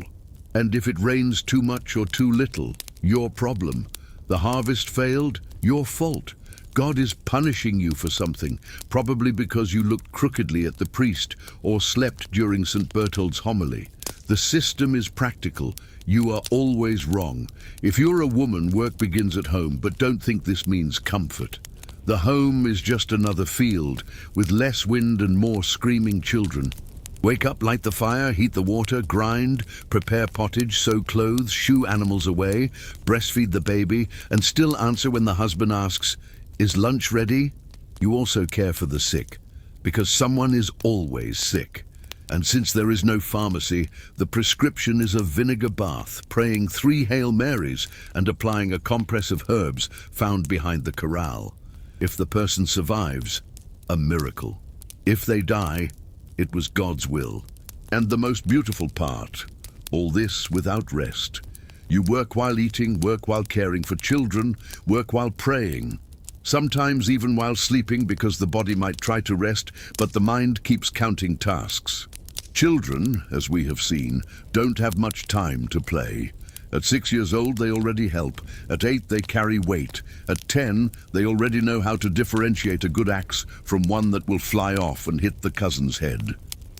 And if it rains too much or too little, your problem. The harvest failed, your fault. God is punishing you for something, probably because you looked crookedly at the priest or slept during St. Berthold's homily. The system is practical. You are always wrong. If you're a woman, work begins at home, but don't think this means comfort. The home is just another field, with less wind and more screaming children. Wake up, light the fire, heat the water, grind, prepare pottage, sew clothes, shoo animals away, breastfeed the baby, and still answer when the husband asks, "Is lunch ready?" You also care for the sick, because someone is always sick. And since there is no pharmacy, the prescription is a vinegar bath, praying 3 Hail Marys and applying a compress of herbs found behind the corral. If the person survives, a miracle. If they die, it was God's will. And the most beautiful part, all this without rest. You work while eating, work while caring for children, work while praying. Sometimes even while sleeping because the body might try to rest, but the mind keeps counting tasks. Children, as we have seen, don't have much time to play. At 6 years old, they already help. At 8, they carry weight. At 10, they already know how to differentiate a good axe from one that will fly off and hit the cousin's head.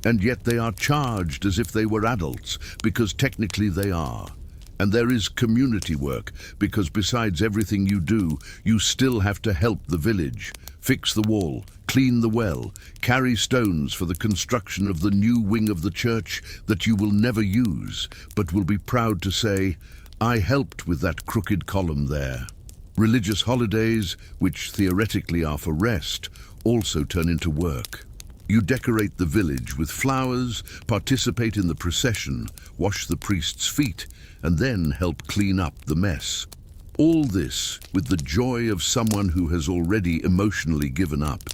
And yet they are charged as if they were adults, because technically they are. And there is community work, because besides everything you do, you still have to help the village, fix the wall, clean the well, carry stones for the construction of the new wing of the church that you will never use, but will be proud to say, "I helped with that crooked column there." Religious holidays, which theoretically are for rest, also turn into work. You decorate the village with flowers, participate in the procession, wash the priest's feet, and then help clean up the mess. All this with the joy of someone who has already emotionally given up.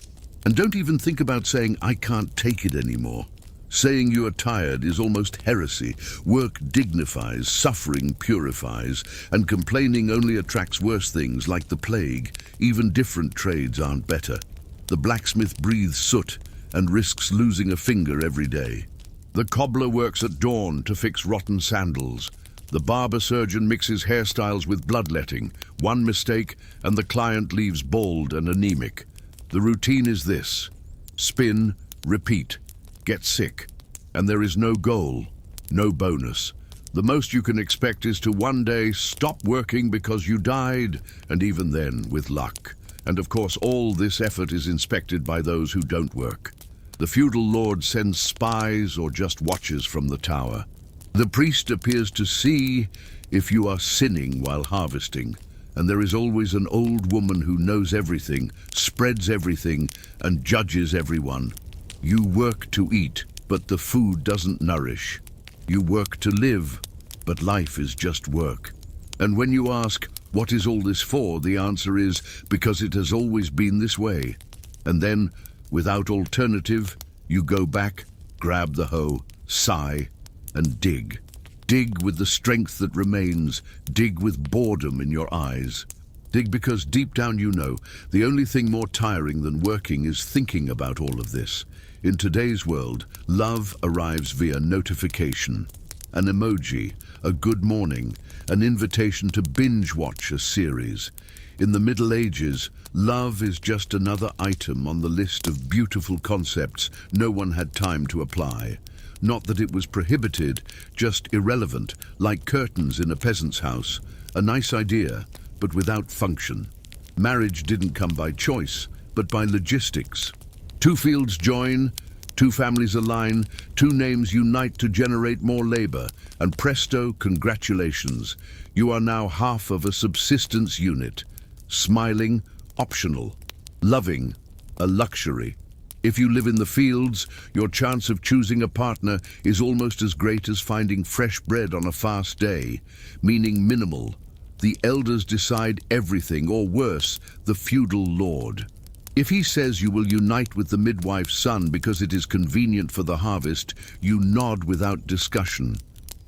And don't even think about saying, "I can't take it anymore." Saying you are tired is almost heresy. Work dignifies, suffering purifies, and complaining only attracts worse things like the plague. Even different trades aren't better. The blacksmith breathes soot and risks losing a finger every day. The cobbler works at dawn to fix rotten sandals. The barber surgeon mixes hairstyles with bloodletting. One mistake and the client leaves bald and anemic. The routine is this: spin, repeat, get sick, and there is no goal, no bonus. The most you can expect is to one day stop working because you died, and even then with luck. And of course all this effort is inspected by those who don't work. The feudal lord sends spies or just watches from the tower. The priest appears to see if you are sinning while harvesting, and there is always an old woman who knows everything, spreads everything, and judges everyone. You work to eat, but the food doesn't nourish. You work to live, but life is just work. And when you ask, "What is all this for?" the answer is, because it has always been this way. And then, without alternative, you go back, grab the hoe, sigh, and dig. Dig with the strength that remains. Dig with boredom in your eyes. Dig because deep down you know the only thing more tiring than working is thinking about all of this. In today's world, love arrives via notification. An emoji, a good morning, an invitation to binge watch a series. In the Middle Ages, love is just another item on the list of beautiful concepts no one had time to apply. Not that it was prohibited, just irrelevant, like curtains in a peasant's house. A nice idea, but without function. Marriage didn't come by choice, but by logistics. Two fields join, two families align, two names unite to generate more labor, and presto, congratulations. You are now half of a subsistence unit. Smiling, optional. Loving, a luxury. If you live in the fields, your chance of choosing a partner is almost as great as finding fresh bread on a fast day, meaning minimal. The elders decide everything, or worse, the feudal lord. If he says you will unite with the midwife's son because it is convenient for the harvest, you nod without discussion.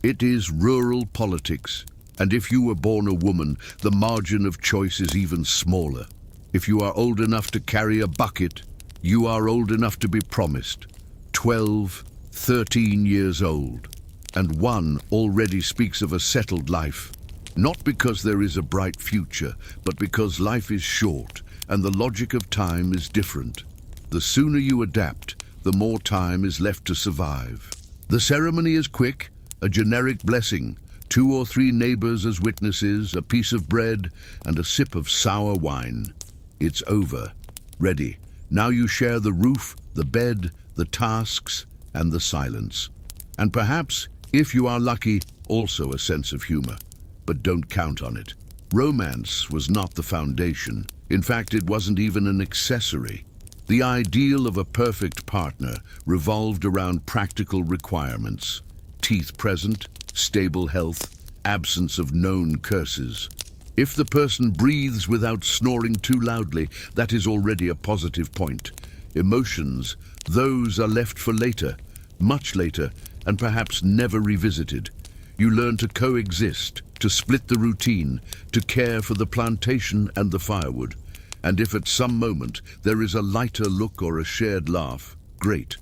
It is rural politics, and if you were born a woman, the margin of choice is even smaller. If you are old enough to carry a bucket, you are old enough to be promised. 12, 13 years old, and one already speaks of a settled life. Not because there is a bright future, but because life is short, and the logic of time is different. The sooner you adapt, the more time is left to survive. The ceremony is quick, a generic blessing, 2 or 3 neighbors as witnesses, a piece of bread, and a sip of sour wine. It's over. Ready. Now you share the roof, the bed, the tasks, and the silence. And perhaps, if you are lucky, also a sense of humor. But don't count on it. Romance was not the foundation. In fact, it wasn't even an accessory. The ideal of a perfect partner revolved around practical requirements. Teeth present, stable health, absence of known curses. If the person breathes without snoring too loudly, that is already a positive point. Emotions, those are left for later, much later, and perhaps never revisited. You learn to coexist, to split the routine, to care for the plantation and the firewood. And if at some moment there is a lighter look or a shared laugh, great.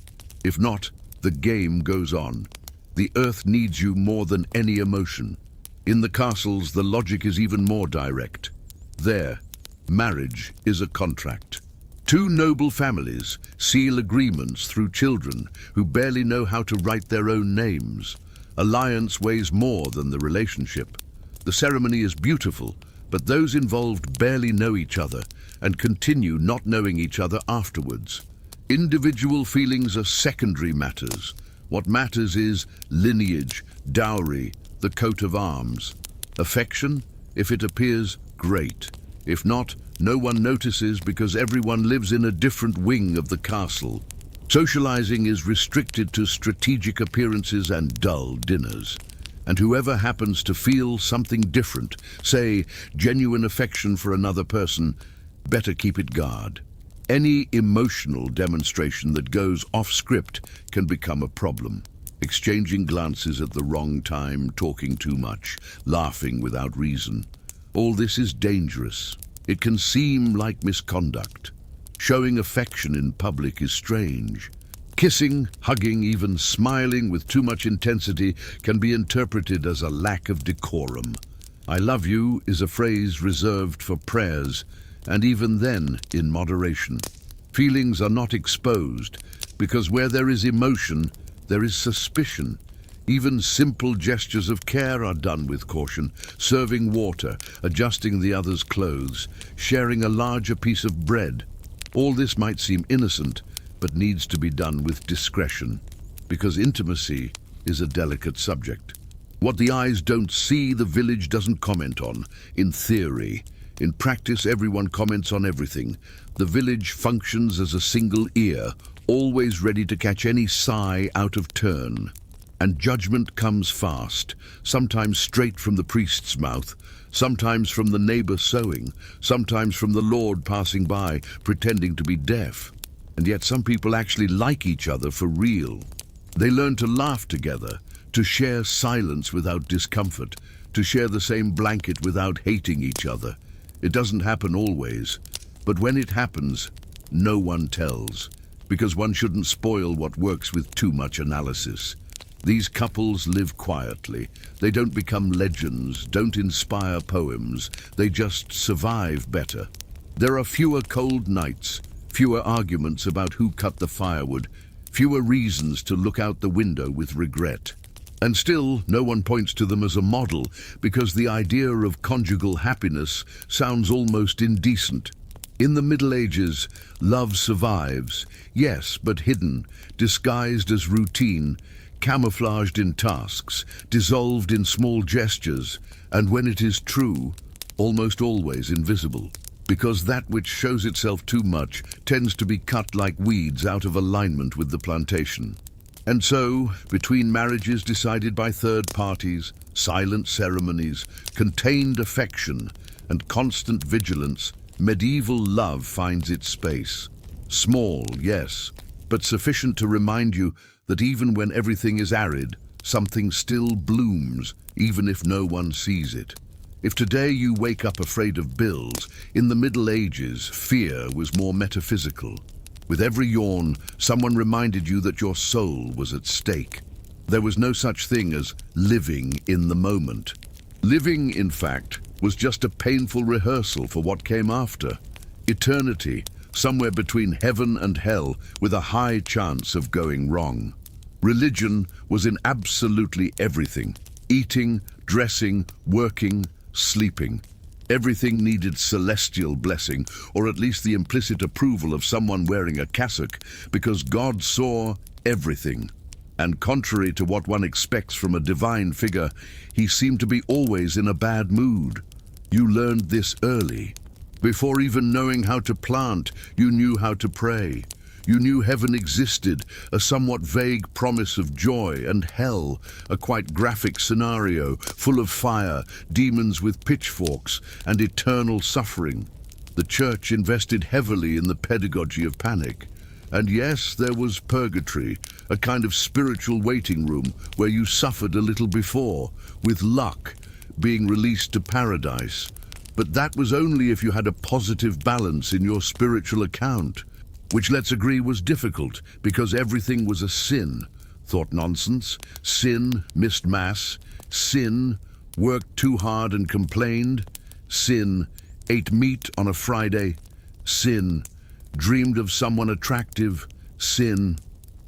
If not, the game goes on. The earth needs you more than any emotion. In the castles, the logic is even more direct. There, marriage is a contract. 2 noble families seal agreements through children who barely know how to write their own names. Alliance weighs more than the relationship. The ceremony is beautiful, but those involved barely know each other and continue not knowing each other afterwards. Individual feelings are secondary matters. What matters is lineage, dowry, the coat of arms. Affection, if it appears, great. If not, no one notices because everyone lives in a different wing of the castle. Socializing is restricted to strategic appearances and dull dinners. And whoever happens to feel something different, say genuine affection for another person, better keep it guard. Any emotional demonstration that goes off script can become a problem. Exchanging glances at the wrong time, talking too much, laughing without reason. All this is dangerous. It can seem like misconduct. Showing affection in public is strange. Kissing, hugging, even smiling with too much intensity can be interpreted as a lack of decorum. I love you is a phrase reserved for prayers, and even then in moderation. Feelings are not exposed, because where there is emotion, there is suspicion. Even simple gestures of care are done with caution, serving water, adjusting the other's clothes, sharing a larger piece of bread. All this might seem innocent, but needs to be done with discretion, because intimacy is a delicate subject. What the eyes don't see, the village doesn't comment on, in theory. In practice, everyone comments on everything. The village functions as a single ear, always ready to catch any sigh out of turn. And judgment comes fast, sometimes straight from the priest's mouth, sometimes from the neighbor sewing, sometimes from the Lord passing by, pretending to be deaf. And yet some people actually like each other for real. They learn to laugh together, to share silence without discomfort, to share the same blanket without hating each other. It doesn't happen always, but when it happens, no one tells, because one shouldn't spoil what works with too much analysis. These couples live quietly. They don't become legends, don't inspire poems. They just survive better. There are fewer cold nights, fewer arguments about who cut the firewood, fewer reasons to look out the window with regret. And still, no one points to them as a model, because the idea of conjugal happiness sounds almost indecent. In the Middle Ages, love survives, yes, but hidden, disguised as routine, camouflaged in tasks, dissolved in small gestures, and when it is true, almost always invisible. Because that which shows itself too much tends to be cut like weeds out of alignment with the plantation. And so, between marriages decided by third parties, silent ceremonies, contained affection, and constant vigilance, medieval love finds its space. Small, yes, but sufficient to remind you that even when everything is arid, something still blooms, even if no one sees it. If today you wake up afraid of bills, in the Middle Ages, fear was more metaphysical. With every yawn, someone reminded you that your soul was at stake. There was no such thing as living in the moment. Living, in fact, was just a painful rehearsal for what came after. Eternity, somewhere between heaven and hell, with a high chance of going wrong. Religion was in absolutely everything. Eating, dressing, working, sleeping. Everything needed celestial blessing, or at least the implicit approval of someone wearing a cassock, because God saw everything. And contrary to what one expects from a divine figure, he seemed to be always in a bad mood. You learned this early. Before even knowing how to plant, you knew how to pray. You knew heaven existed, a somewhat vague promise of joy, and hell, a quite graphic scenario, full of fire, demons with pitchforks, and eternal suffering. The church invested heavily in the pedagogy of panic. And yes, there was purgatory, a kind of spiritual waiting room where you suffered a little before, with luck, being released to paradise. But that was only if you had a positive balance in your spiritual account. Which, let's agree, was difficult, because everything was a sin. Thought nonsense, sin, missed mass, sin, worked too hard and complained, sin, ate meat on a Friday, sin, dreamed of someone attractive, sin,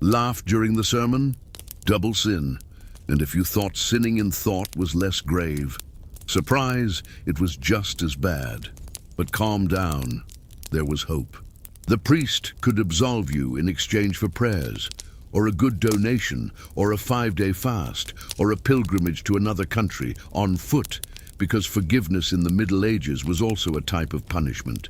laughed during the sermon, double sin. And if you thought sinning in thought was less grave, surprise, it was just as bad. But calm down, there was hope. The priest could absolve you in exchange for prayers, or a good donation, or a 5-day fast, or a pilgrimage to another country, on foot, because forgiveness in the Middle Ages was also a type of punishment.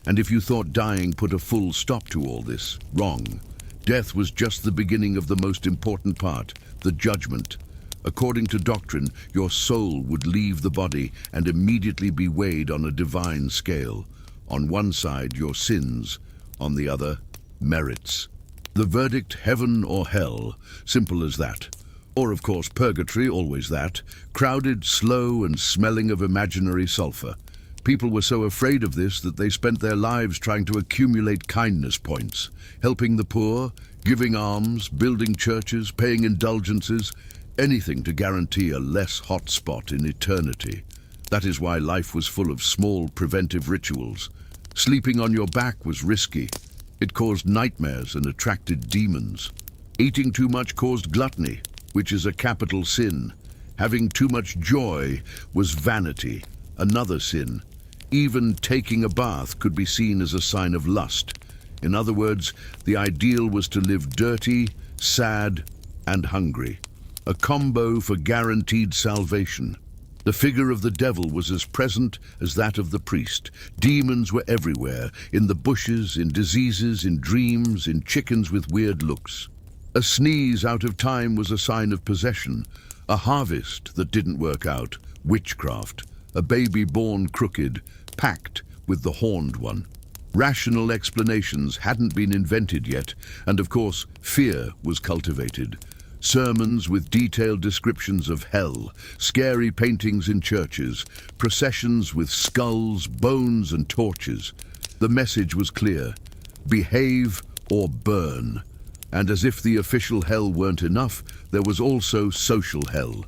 And if you thought dying put a full stop to all this, wrong. Death was just the beginning of the most important part, the judgment. According to doctrine, your soul would leave the body and immediately be weighed on a divine scale. On one side, your sins, on the other, merits. The verdict, heaven or hell, simple as that. Or, of course, purgatory, always that, crowded, slow, and smelling of imaginary sulfur. People were so afraid of this that they spent their lives trying to accumulate kindness points, helping the poor, giving alms, building churches, paying indulgences, anything to guarantee a less hot spot in eternity. That is why life was full of small preventive rituals. Sleeping on your back was risky. It caused nightmares and attracted demons. Eating too much caused gluttony, which is a capital sin. Having too much joy was vanity, another sin. Even taking a bath could be seen as a sign of lust. In other words, the ideal was to live dirty, sad, and hungry. A combo for guaranteed salvation. The figure of the devil was as present as that of the priest. Demons were everywhere, in the bushes, in diseases, in dreams, in chickens with weird looks. A sneeze out of time was a sign of possession. A harvest that didn't work out, witchcraft. A baby born crooked, pact with the horned one. Rational explanations hadn't been invented yet, and of course, fear was cultivated. Sermons with detailed descriptions of hell, scary paintings in churches, processions with skulls, bones, and torches. The message was clear: behave or burn. And as if the official hell weren't enough, there was also social hell.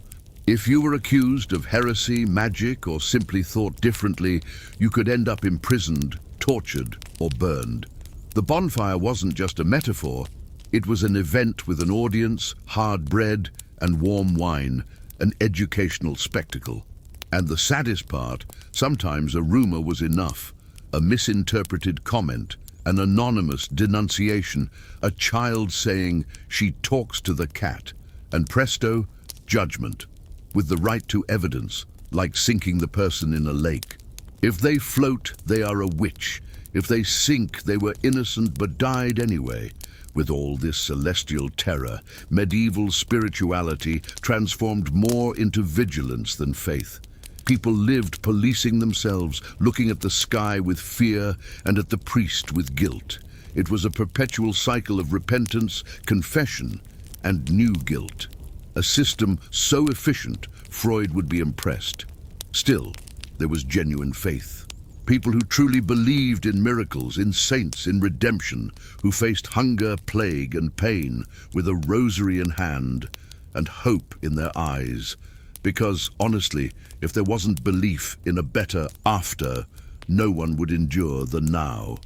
If you were accused of heresy, magic, or simply thought differently, you could end up imprisoned, tortured, or burned. The bonfire wasn't just a metaphor. It was an event with an audience, hard bread, and warm wine, an educational spectacle. And the saddest part, sometimes a rumor was enough, a misinterpreted comment, an anonymous denunciation, a child saying, "She talks to the cat," and presto, judgment, with the right to evidence, like sinking the person in a lake. If they float, they are a witch. If they sink, they were innocent but died anyway. With all this celestial terror, medieval spirituality transformed more into vigilance than faith. People lived policing themselves, looking at the sky with fear and at the priest with guilt. It was a perpetual cycle of repentance, confession, and new guilt. A system so efficient, Freud would be impressed. Still, there was genuine faith. People who truly believed in miracles, in saints, in redemption, who faced hunger, plague, and pain with a rosary in hand and hope in their eyes. Because, honestly, if there wasn't belief in a better after, no one would endure the now.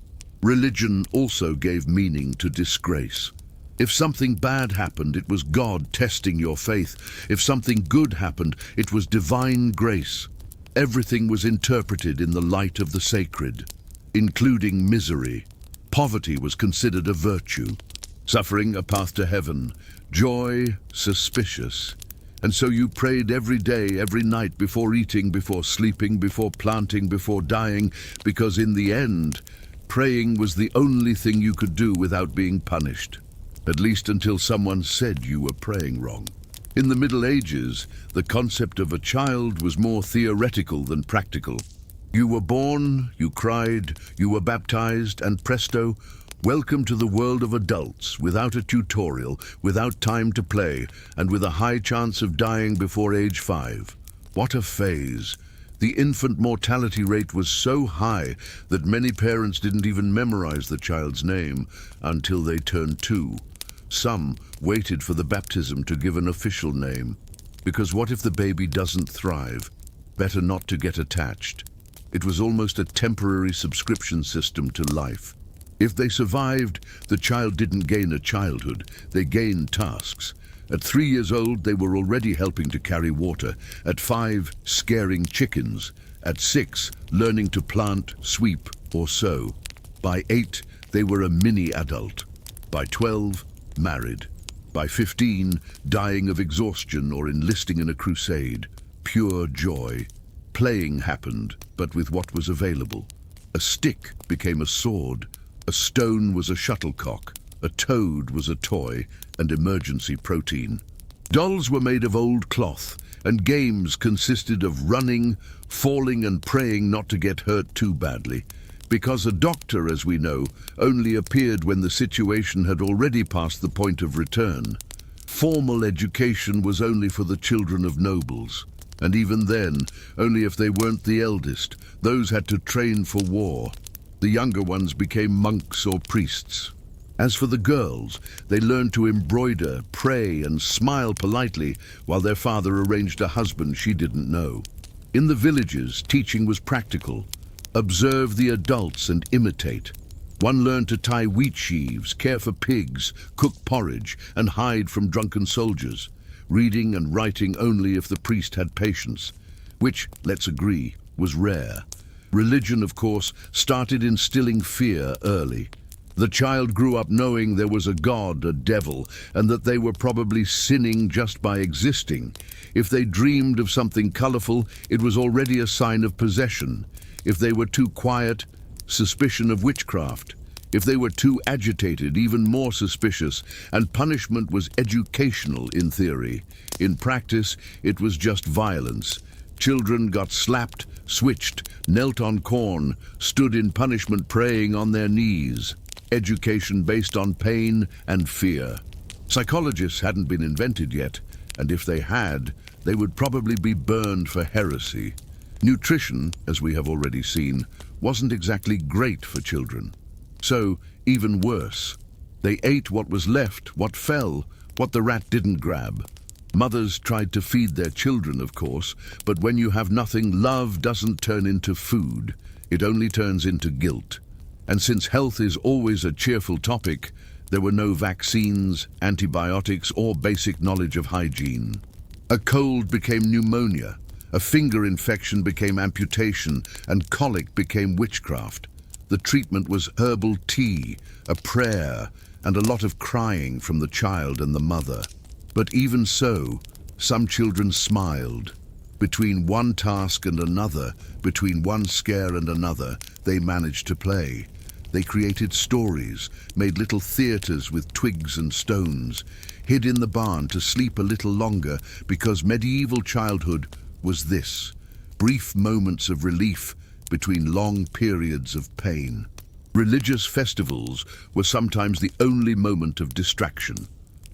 Religion also gave meaning to disgrace. If something bad happened, it was God testing your faith. If something good happened, it was divine grace. Everything was interpreted in the light of the sacred, including misery. Poverty was considered a virtue, suffering a path to heaven, joy suspicious. And so you prayed every day, every night, before eating, before sleeping, before planting, before dying, because in the end, praying was the only thing you could do without being punished. At least until someone said you were praying wrong. In the Middle Ages, the concept of a child was more theoretical than practical. You were born, you cried, you were baptized, and presto, welcome to the world of adults, without a tutorial, without time to play, and with a high chance of dying before age 5. What a phase! The infant mortality rate was so high that many parents didn't even memorize the child's name until they turned 2. Some waited for the baptism to give an official name, because what if the baby doesn't thrive? Better not to get attached. It was almost a temporary subscription system to life. If they survived, the child didn't gain a childhood, they gained tasks. At 3 years old, they were already helping to carry water. At 5, scaring chickens. At 6, learning to plant, sweep, or sew. By 8, they were a mini-adult. By 12, married. By 15, dying of exhaustion or enlisting in a crusade. Pure joy. Playing happened, but with what was available. A stick became a sword. A stone was a shuttlecock. A toad was a toy and emergency protein. Dolls were made of old cloth, and games consisted of running, falling and praying not to get hurt too badly, because a doctor, as we know, only appeared when the situation had already passed the point of return. Formal education was only for the children of nobles, and even then, only if they weren't the eldest. Those had to train for war. The younger ones became monks or priests. As for the girls, they learned to embroider, pray, and smile politely while their father arranged a husband she didn't know. In the villages, teaching was practical. Observe the adults and imitate. One learned to tie wheat sheaves, care for pigs, cook porridge, and hide from drunken soldiers, reading and writing only if the priest had patience, which, let's agree, was rare. Religion, of course, started instilling fear early. The child grew up knowing there was a god, a devil, and that they were probably sinning just by existing. If they dreamed of something colorful, it was already a sign of possession. If they were too quiet, suspicion of witchcraft. If they were too agitated, even more suspicious, and punishment was educational in theory. In practice, it was just violence. Children got slapped, switched, knelt on corn, stood in punishment praying on their knees. Education based on pain and fear. Psychologists hadn't been invented yet, and if they had, they would probably be burned for heresy. Nutrition, as we have already seen, wasn't exactly great for children. So, even worse. They ate what was left, what fell, what the rat didn't grab. Mothers tried to feed their children, of course, but when you have nothing, love doesn't turn into food. It only turns into guilt. And since health is always a cheerful topic, there were no vaccines, antibiotics, or basic knowledge of hygiene. A cold became pneumonia, a finger infection became amputation, and colic became witchcraft. The treatment was herbal tea, a prayer, and a lot of crying from the child and the mother. But even so, some children smiled. Between one task and another, between one scare and another, they managed to play. They created stories, made little theaters with twigs and stones, hid in the barn to sleep a little longer, because medieval childhood was this: brief moments of relief between long periods of pain. Religious festivals were sometimes the only moment of distraction.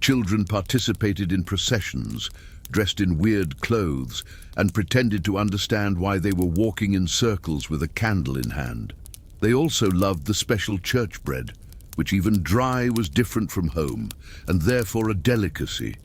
Children participated in processions, dressed in weird clothes, and pretended to understand why they were walking in circles with a candle in hand. They also loved the special church bread, which even dry was different from home, and therefore a delicacy.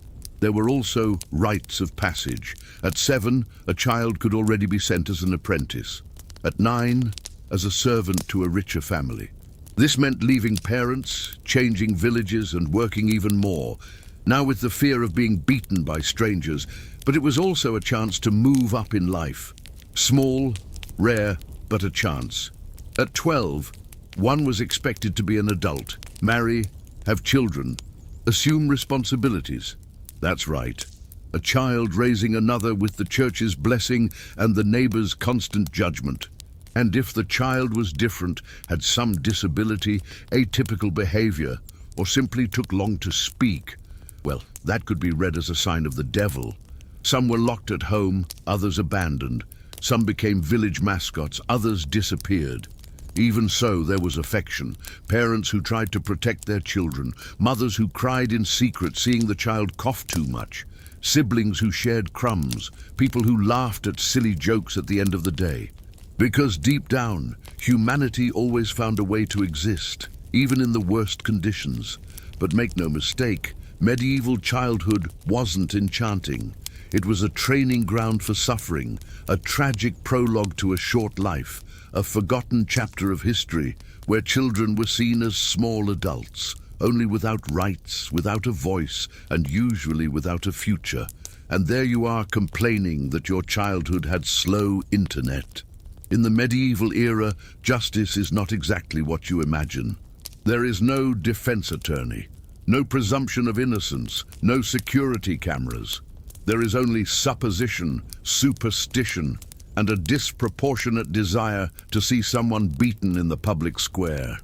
There were also rites of passage. At 7, a child could already be sent as an apprentice. At 9, as a servant to a richer family. This meant leaving parents, changing villages, and working even more, now with the fear of being beaten by strangers, but it was also a chance to move up in life. Small, rare, but a chance. At 12, one was expected to be an adult, marry, have children, assume responsibilities. That's right. A child raising another with the church's blessing and the neighbor's constant judgment. And if the child was different, had some disability, atypical behavior, or simply took long to speak, well, that could be read as a sign of the devil. Some were locked at home, others abandoned. Some became village mascots, others disappeared. Even so, there was affection. Parents who tried to protect their children, mothers who cried in secret seeing the child cough too much, siblings who shared crumbs, people who laughed at silly jokes at the end of the day. Because deep down, humanity always found a way to exist, even in the worst conditions. But make no mistake, medieval childhood wasn't enchanting. It was a training ground for suffering, a tragic prologue to a short life, a forgotten chapter of history where children were seen as small adults, only without rights, without a voice, and usually without a future. And there you are complaining that your childhood had slow internet. In the medieval era, justice is not exactly what you imagine. There is no defense attorney, no presumption of innocence, no security cameras. There is only supposition, superstition, and a disproportionate desire to see someone beaten in the public square.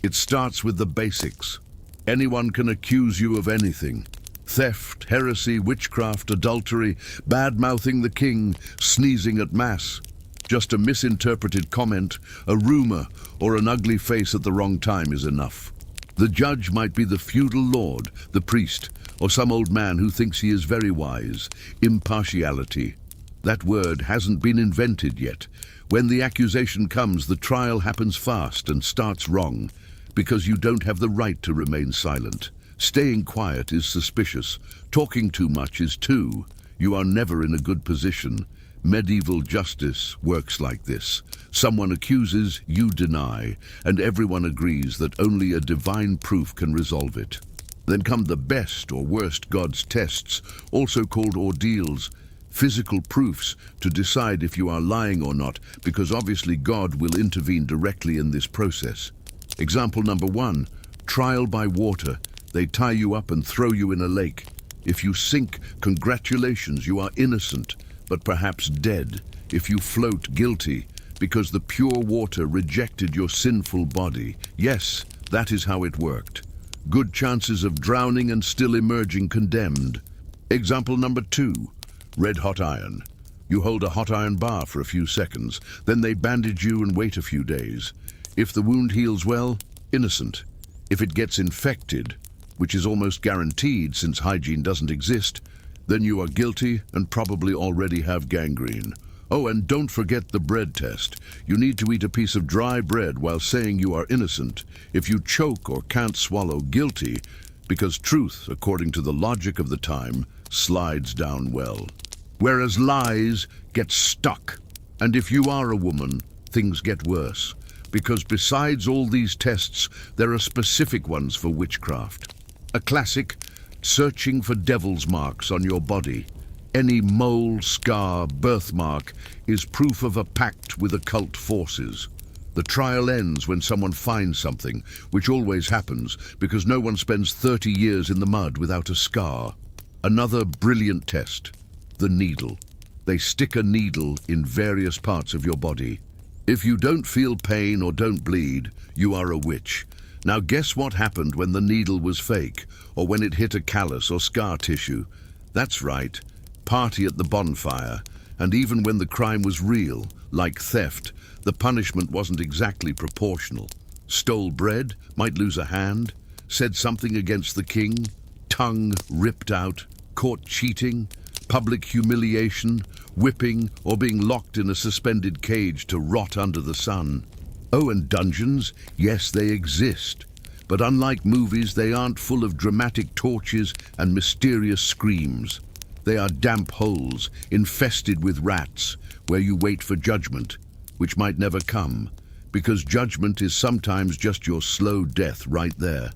It starts with the basics. Anyone can accuse you of anything. Theft, heresy, witchcraft, adultery, bad-mouthing the king, sneezing at mass. Just a misinterpreted comment, a rumor, or an ugly face at the wrong time is enough. The judge might be the feudal lord, the priest, or some old man who thinks he is very wise. Impartiality. That word hasn't been invented yet. When the accusation comes, the trial happens fast and starts wrong, because you don't have the right to remain silent. Staying quiet is suspicious. Talking too much is too. You are never in a good position. Medieval justice works like this. Someone accuses, you deny, and everyone agrees that only a divine proof can resolve it. Then come the best or worst God's tests, also called ordeals, physical proofs to decide if you are lying or not, because obviously God will intervene directly in this process. Example number 1, trial by water. They tie you up and throw you in a lake. If you sink, congratulations, you are innocent, but perhaps dead. If you float, guilty, because the pure water rejected your sinful body. Yes, that is how it worked. Good chances of drowning and still emerging condemned. Example number 2, red-hot iron. You hold a hot iron bar for a few seconds, then they bandage you and wait a few days. If the wound heals well, innocent. If it gets infected, which is almost guaranteed since hygiene doesn't exist, then you are guilty and probably already have gangrene. Oh, and don't forget the bread test. You need to eat a piece of dry bread while saying you are innocent. If you choke or can't swallow, guilty, because truth, according to the logic of the time, slides down well. Whereas lies get stuck. And if you are a woman, things get worse. Because besides all these tests, there are specific ones for witchcraft. A classic, searching for devil's marks on your body. Any mole, scar, birthmark is proof of a pact with occult forces. The trial ends when someone finds something, which always happens because no one spends 30 years in the mud without a scar. Another brilliant test, the needle. They stick a needle in various parts of your body. If you don't feel pain or don't bleed, you are a witch. Now guess what happened when the needle was fake, or when it hit a callus or scar tissue? That's right, party at the bonfire. And even when the crime was real, like theft, the punishment wasn't exactly proportional. Stole bread, might lose a hand. Said something against the king, tongue ripped out. Caught cheating, public humiliation, whipping, or being locked in a suspended cage to rot under the sun. Oh, and dungeons, yes, they exist. But unlike movies, they aren't full of dramatic torches and mysterious screams. They are damp holes, infested with rats, where you wait for judgment, which might never come, because judgment is sometimes just your slow death right there.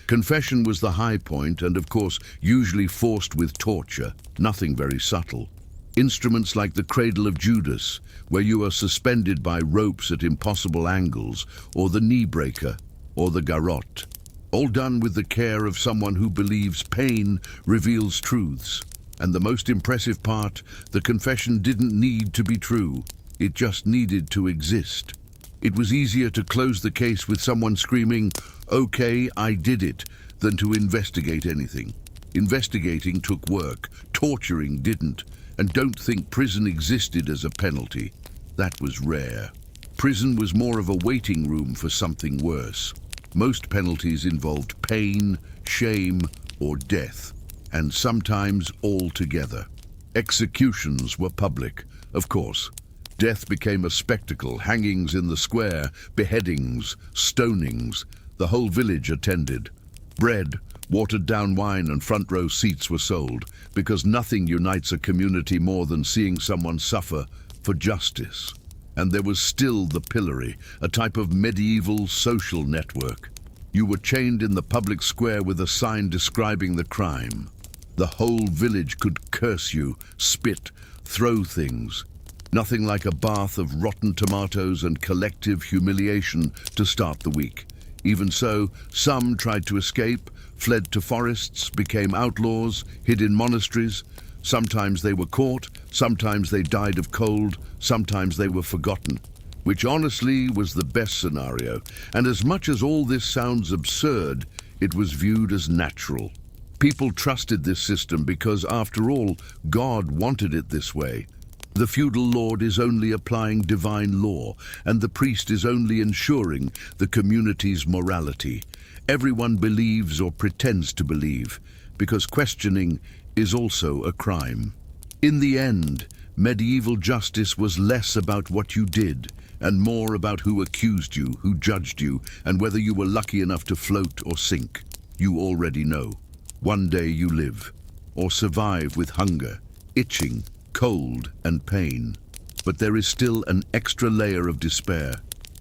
Confession was the high point, and of course, usually forced with torture, nothing very subtle. Instruments like the cradle of Judas, where you are suspended by ropes at impossible angles, or the knee breaker, or the garrote. All done with the care of someone who believes pain reveals truths. And the most impressive part, the confession didn't need to be true. It just needed to exist. It was easier to close the case with someone screaming, "Okay, I did it," than to investigate anything. Investigating took work, torturing didn't. And don't think prison existed as a penalty. That was rare. Prison was more of a waiting room for something worse. Most penalties involved pain, shame, or death, and sometimes all together. Executions were public, of course. Death became a spectacle, hangings in the square, beheadings, stonings. The whole village attended. Bread, watered-down wine and front-row seats were sold, because nothing unites a community more than seeing someone suffer for justice. And there was still the pillory, a type of medieval social network. You were chained in the public square with a sign describing the crime. The whole village could curse you, spit, throw things. Nothing like a bath of rotten tomatoes and collective humiliation to start the week. Even so, some tried to escape, fled to forests, became outlaws, hid in monasteries. Sometimes they were caught, sometimes they died of cold, sometimes they were forgotten, which honestly was the best scenario. And as much as all this sounds absurd, It was viewed as natural. People trusted this system because, after all, God wanted it this way. The feudal lord is only applying divine law, and the priest is only ensuring the community's morality. Everyone believes or pretends to believe, because questioning is also a crime. In the end, medieval justice was less about what you did, and more about who accused you, who judged you, and whether you were lucky enough to float or sink. You already know. One day you live, or survive with hunger, itching, cold, and pain. But there is still an extra layer of despair: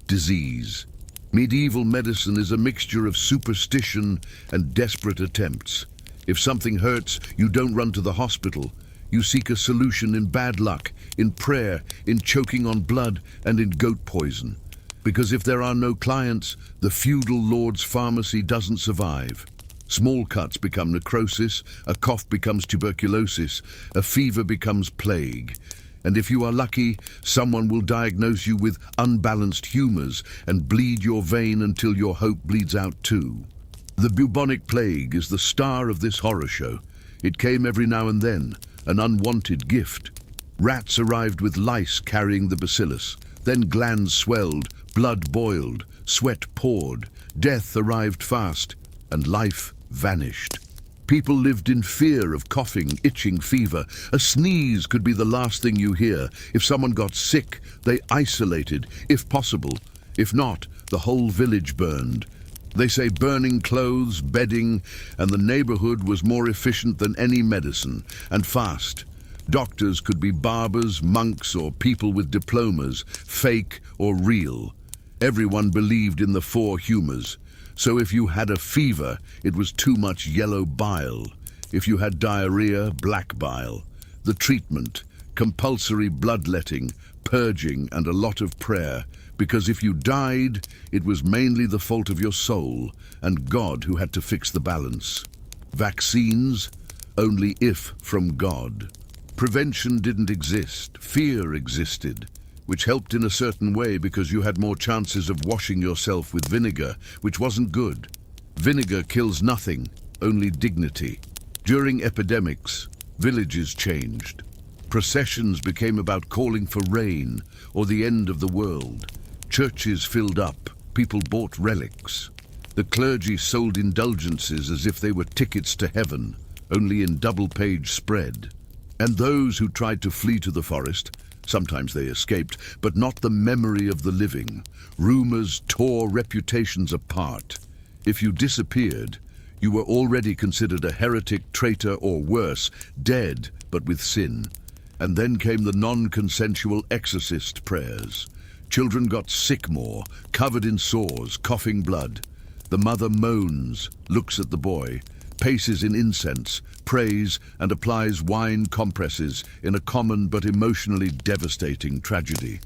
disease. Medieval medicine is a mixture of superstition and desperate attempts. If something hurts, you don't run to the hospital. You seek a solution in bad luck, in prayer, in choking on blood, and in goat poison. Because if there are no clients, the feudal lord's pharmacy doesn't survive. Small cuts become necrosis, a cough becomes tuberculosis, a fever becomes plague. And if you are lucky, someone will diagnose you with unbalanced humors and bleed your vein until your hope bleeds out too. The bubonic plague is the star of this horror show. It came every now and then, an unwanted gift. Rats arrived with lice carrying the bacillus. Then glands swelled, blood boiled, sweat poured. Death arrived fast, and life vanished. People lived in fear of coughing, itching, fever. A sneeze could be the last thing you hear. If someone got sick, they isolated, if possible. If not, the whole village burned. They say burning clothes, bedding, and the neighborhood was more efficient than any medicine, and fast. Doctors could be barbers, monks, or people with diplomas, fake or real. Everyone believed in the four humors. So if you had a fever, it was too much yellow bile. If you had diarrhea, black bile. The treatment: compulsory bloodletting, purging, and a lot of prayer. Because if you died, it was mainly the fault of your soul, and God who had to fix the balance. Vaccines? Only if from God. Prevention didn't exist. Fear existed, which helped in a certain way because you had more chances of washing yourself with vinegar, which wasn't good. Vinegar kills nothing, only dignity. During epidemics, villages changed. Processions became about calling for rain or the end of the world. Churches filled up, people bought relics. The clergy sold indulgences as if they were tickets to heaven, only in double-page spread. And those who tried to flee to the forest, sometimes they escaped, but not the memory of the living. Rumors tore reputations apart. If you disappeared, you were already considered a heretic, traitor, or worse, dead, but with sin. And then came the non-consensual exorcist prayers. Children got sick more, covered in sores, coughing blood. The mother moans, looks at the boy, paces in incense, prays, and applies wine compresses in a common but emotionally devastating tragedy.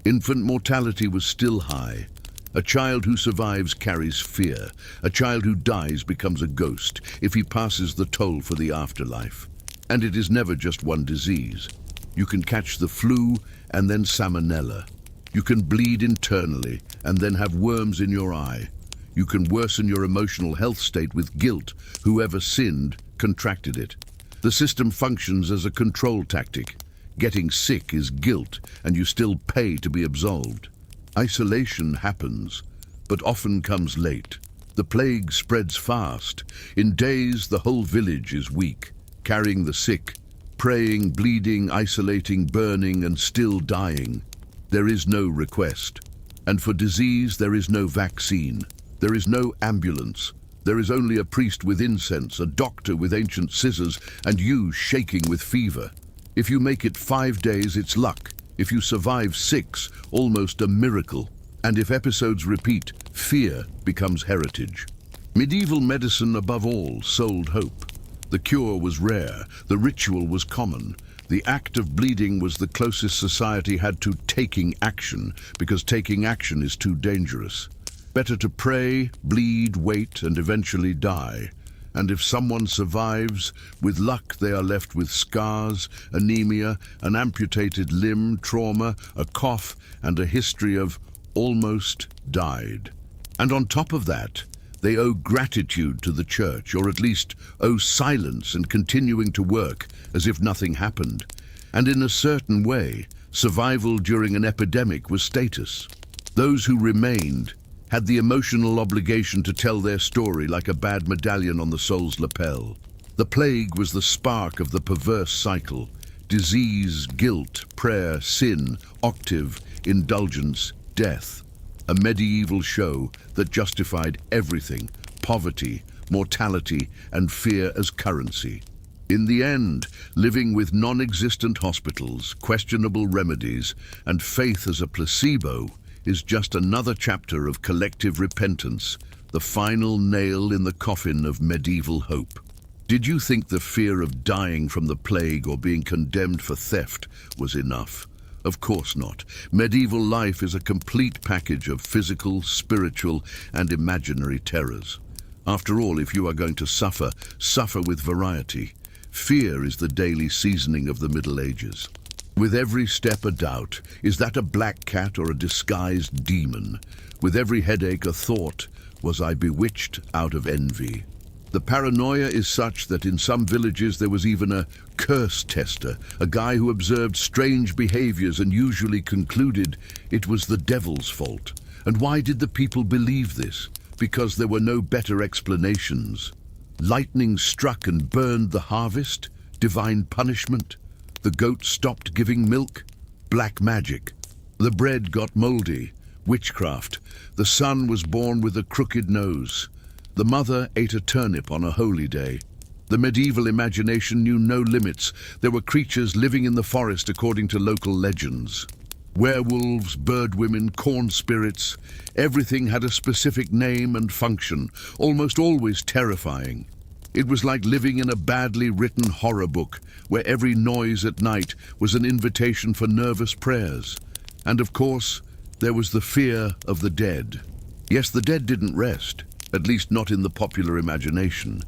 Infant mortality was still high. A child who survives carries fear. A child who dies becomes a ghost if he passes the toll for the afterlife. And it is never just one disease. You can catch the flu and then salmonella. You can bleed internally and then have worms in your eye. You can worsen your emotional health state with guilt. Whoever sinned contracted it. The system functions as a control tactic. Getting sick is guilt, and you still pay to be absolved. Isolation happens, but often comes late. The plague spreads fast. In days, the whole village is weak, carrying the sick, praying, bleeding, isolating, burning, and still dying. There is no request. And for disease, there is no vaccine. There is no ambulance. There is only a priest with incense, a doctor with ancient scissors, and you shaking with fever. If you make it 5 days, it's luck. If you survive 6, almost a miracle. And if episodes repeat, fear becomes heritage. Medieval medicine, above all, sold hope. The cure was rare. The ritual was common. The act of bleeding was the closest society had to taking action, because taking action is too dangerous. Better to pray, bleed, wait, and eventually die. And if someone survives, with luck they are left with scars, anemia, an amputated limb, trauma, a cough, and a history of almost died. And on top of that, They owe gratitude to the church, or at least owe silence and continuing to work as if nothing happened. And in a certain way, survival during an epidemic was status. Those who remained had the emotional obligation to tell their story like a bad medallion on the soul's lapel. The plague was the spark of the perverse cycle: disease, guilt, prayer, sin, octave, indulgence, death. A medieval show that justified everything: poverty, mortality, and fear as currency. In the end, living with non-existent hospitals, questionable remedies, and faith as a placebo is just another chapter of collective repentance, the final nail in the coffin of medieval hope. Did you think the fear of dying from the plague or being condemned for theft was enough? Of course not. Medieval life is a complete package of physical, spiritual, and imaginary terrors. After all, if you are going to suffer, suffer with variety. Fear is the daily seasoning of the Middle Ages. With every step a doubt: is that a black cat or a disguised demon? With every headache a thought: was I bewitched out of envy? The paranoia is such that in some villages there was even a curse tester, a guy who observed strange behaviors and usually concluded it was the devil's fault. And why did the people believe this? Because there were no better explanations. Lightning struck and burned the harvest? Divine punishment? The goat stopped giving milk? Black magic. The bread got moldy? Witchcraft. The son was born with a crooked nose. The mother ate a turnip on a holy day. The medieval imagination knew no limits. There were creatures living in the forest according to local legends. Werewolves, birdwomen, corn spirits. Everything had a specific name and function, almost always terrifying. It was like living in a badly written horror book, where every noise at night was an invitation for nervous prayers. And of course, there was the fear of the dead. Yes, the dead didn't rest. At least not in the popular imagination.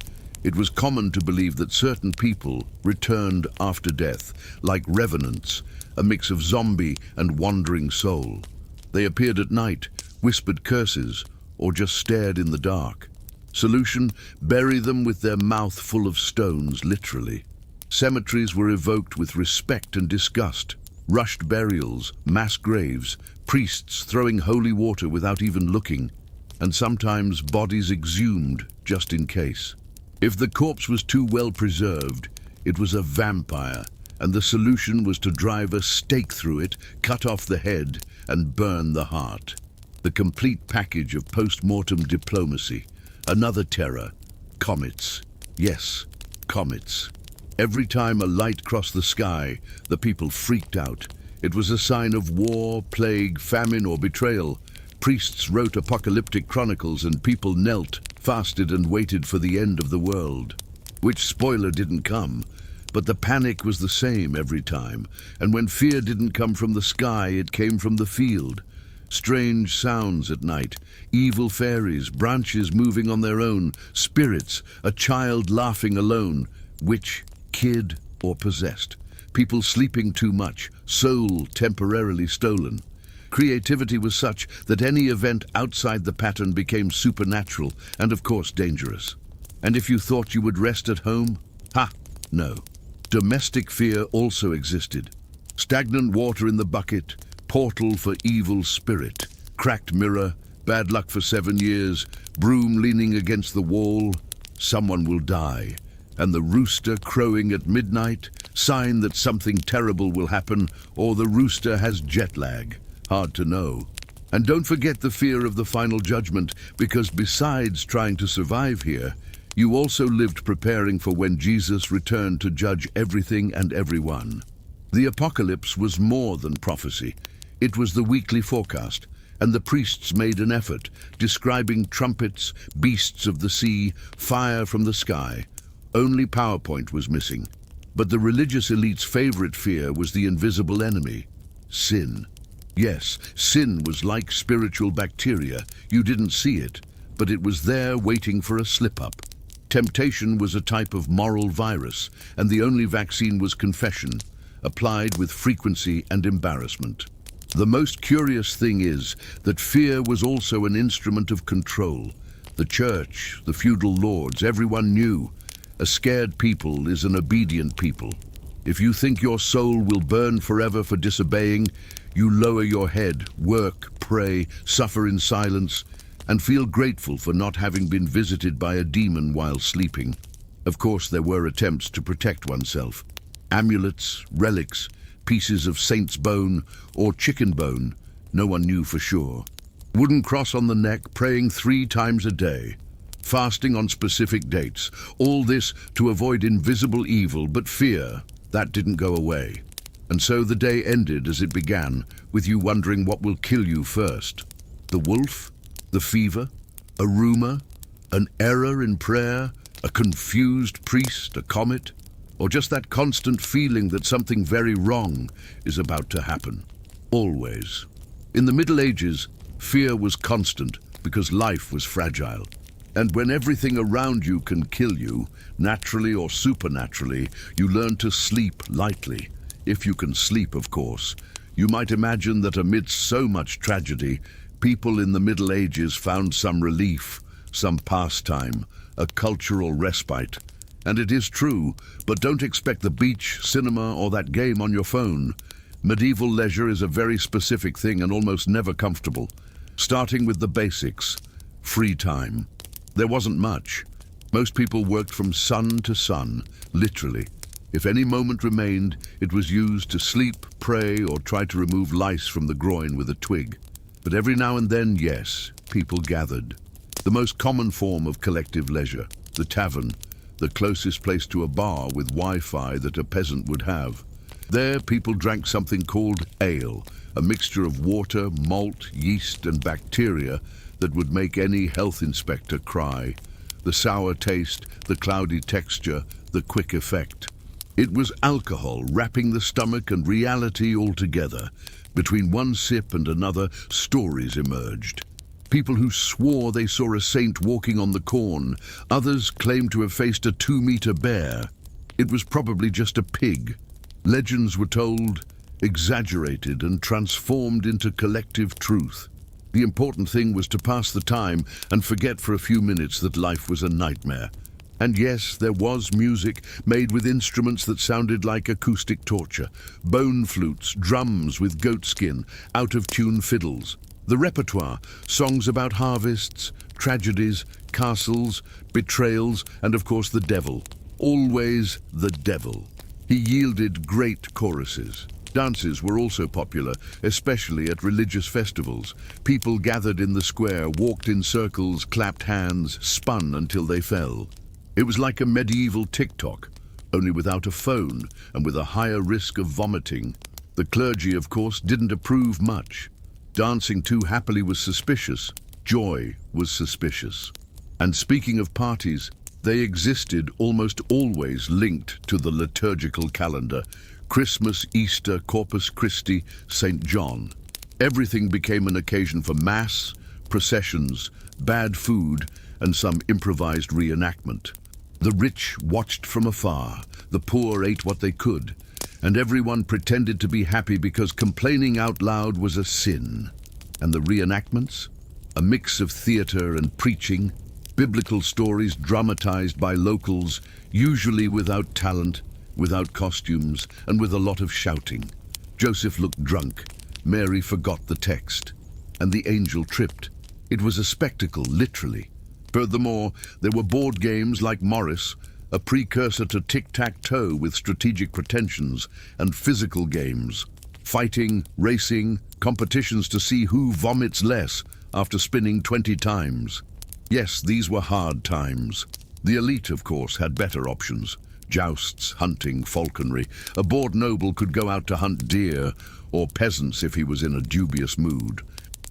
It was common to believe that certain people returned after death, like revenants, a mix of zombie and wandering soul. They appeared at night, whispered curses, or just stared in the dark. Solution: bury them with their mouth full of stones, literally. Cemeteries were evoked with respect and disgust. Rushed burials, mass graves, priests throwing holy water without even looking. And sometimes bodies exhumed just in case. If the corpse was too well preserved, it was a vampire, and the solution was to drive a stake through it, cut off the head, and burn the heart. The complete package of post-mortem diplomacy. Another terror: comets. Yes, comets. Every time a light crossed the sky, the people freaked out. It was a sign of war, plague, famine, or betrayal. Priests wrote apocalyptic chronicles and people knelt, fasted, and waited for the end of the world. Which spoiler didn't come, but the panic was the same every time. And when fear didn't come from the sky, it came from the field. Strange sounds at night, evil fairies, branches moving on their own, spirits, a child laughing alone, witch, kid, or possessed. People sleeping too much, soul temporarily stolen. Creativity was such that any event outside the pattern became supernatural and, of course, dangerous. And if you thought you would rest at home? Ha! No. Domestic fear also existed. Stagnant water in the bucket, portal for evil spirit, cracked mirror, bad luck for 7 years, broom leaning against the wall, someone will die. And the rooster crowing at midnight, sign that something terrible will happen, or the rooster has jet lag. Hard to know. And don't forget the fear of the final judgment, because besides trying to survive here, you also lived preparing for when Jesus returned to judge everything and everyone. The apocalypse was more than prophecy. It was the weekly forecast, and the priests made an effort, describing trumpets, beasts of the sea, fire from the sky. Only PowerPoint was missing. But the religious elite's favorite fear was the invisible enemy: sin. Yes, sin was like spiritual bacteria. You didn't see it, but it was there waiting for a slip-up. Temptation was a type of moral virus, and the only vaccine was confession, applied with frequency and embarrassment. The most curious thing is that fear was also an instrument of control, The church, the feudal lords, everyone knew. A scared people is an obedient people. If you think your soul will burn forever for disobeying, you lower your head, work, pray, suffer in silence, and feel grateful for not having been visited by a demon while sleeping. Of course, there were attempts to protect oneself. Amulets, relics, pieces of saint's bone or chicken bone, no one knew for sure. Wooden cross on the neck, praying 3 times a day. Fasting on specific dates. All this to avoid invisible evil, but fear, that didn't go away. And so the day ended as it began, with you wondering what will kill you first. The wolf? The fever? A rumor? An error in prayer? A confused priest? A comet? Or just that constant feeling that something very wrong is about to happen? Always. In the Middle Ages, fear was constant because life was fragile. And when everything around you can kill you, naturally or supernaturally, you learn to sleep lightly. If you can sleep, of course. You might imagine that amidst so much tragedy, people in the Middle Ages found some relief, some pastime, a cultural respite. And it is true, but don't expect the beach, cinema, or that game on your phone. Medieval leisure is a very specific thing and almost never comfortable. Starting with the basics, free time. There wasn't much. Most people worked from sun to sun, literally. If any moment remained, it was used to sleep, pray, or try to remove lice from the groin with a twig. But every now and then, yes, people gathered. The most common form of collective leisure, the tavern, the closest place to a bar with Wi-Fi that a peasant would have. There, people drank something called ale, a mixture of water, malt, yeast, and bacteria that would make any health inspector cry. The sour taste, the cloudy texture, the quick effect. It was alcohol wrapping the stomach and reality all together. Between one sip and another, stories emerged. People who swore they saw a saint walking on the corn. Others claimed to have faced a 2-meter bear. It was probably just a pig. Legends were told, exaggerated, and transformed into collective truth. The important thing was to pass the time and forget for a few minutes that life was a nightmare. And yes, there was music made with instruments that sounded like acoustic torture. Bone flutes, drums with goat skin, out-of-tune fiddles. The repertoire, songs about harvests, tragedies, castles, betrayals, and of course the devil. Always the devil. He yielded great choruses. Dances were also popular, especially at religious festivals. People gathered in the square, walked in circles, clapped hands, spun until they fell. It was like a medieval TikTok, only without a phone and with a higher risk of vomiting. The clergy, of course, didn't approve much. Dancing too happily was suspicious. Joy was suspicious. And speaking of parties, they existed almost always linked to the liturgical calendar. Christmas, Easter, Corpus Christi, St. John. Everything became an occasion for mass, processions, bad food, and some improvised reenactment. The rich watched from afar, the poor ate what they could, and everyone pretended to be happy because complaining out loud was a sin. And the reenactments? A mix of theater and preaching, biblical stories dramatized by locals, usually without talent, without costumes, and with a lot of shouting. Joseph looked drunk. Mary forgot the text. And the angel tripped. It was a spectacle, literally. Furthermore, there were board games like Morris, a precursor to tic-tac-toe with strategic pretensions, and physical games. Fighting, racing, competitions to see who vomits less after spinning 20 times. Yes, these were hard times. The elite, of course, had better options. Jousts, hunting, falconry. A bored noble could go out to hunt deer, or peasants if he was in a dubious mood.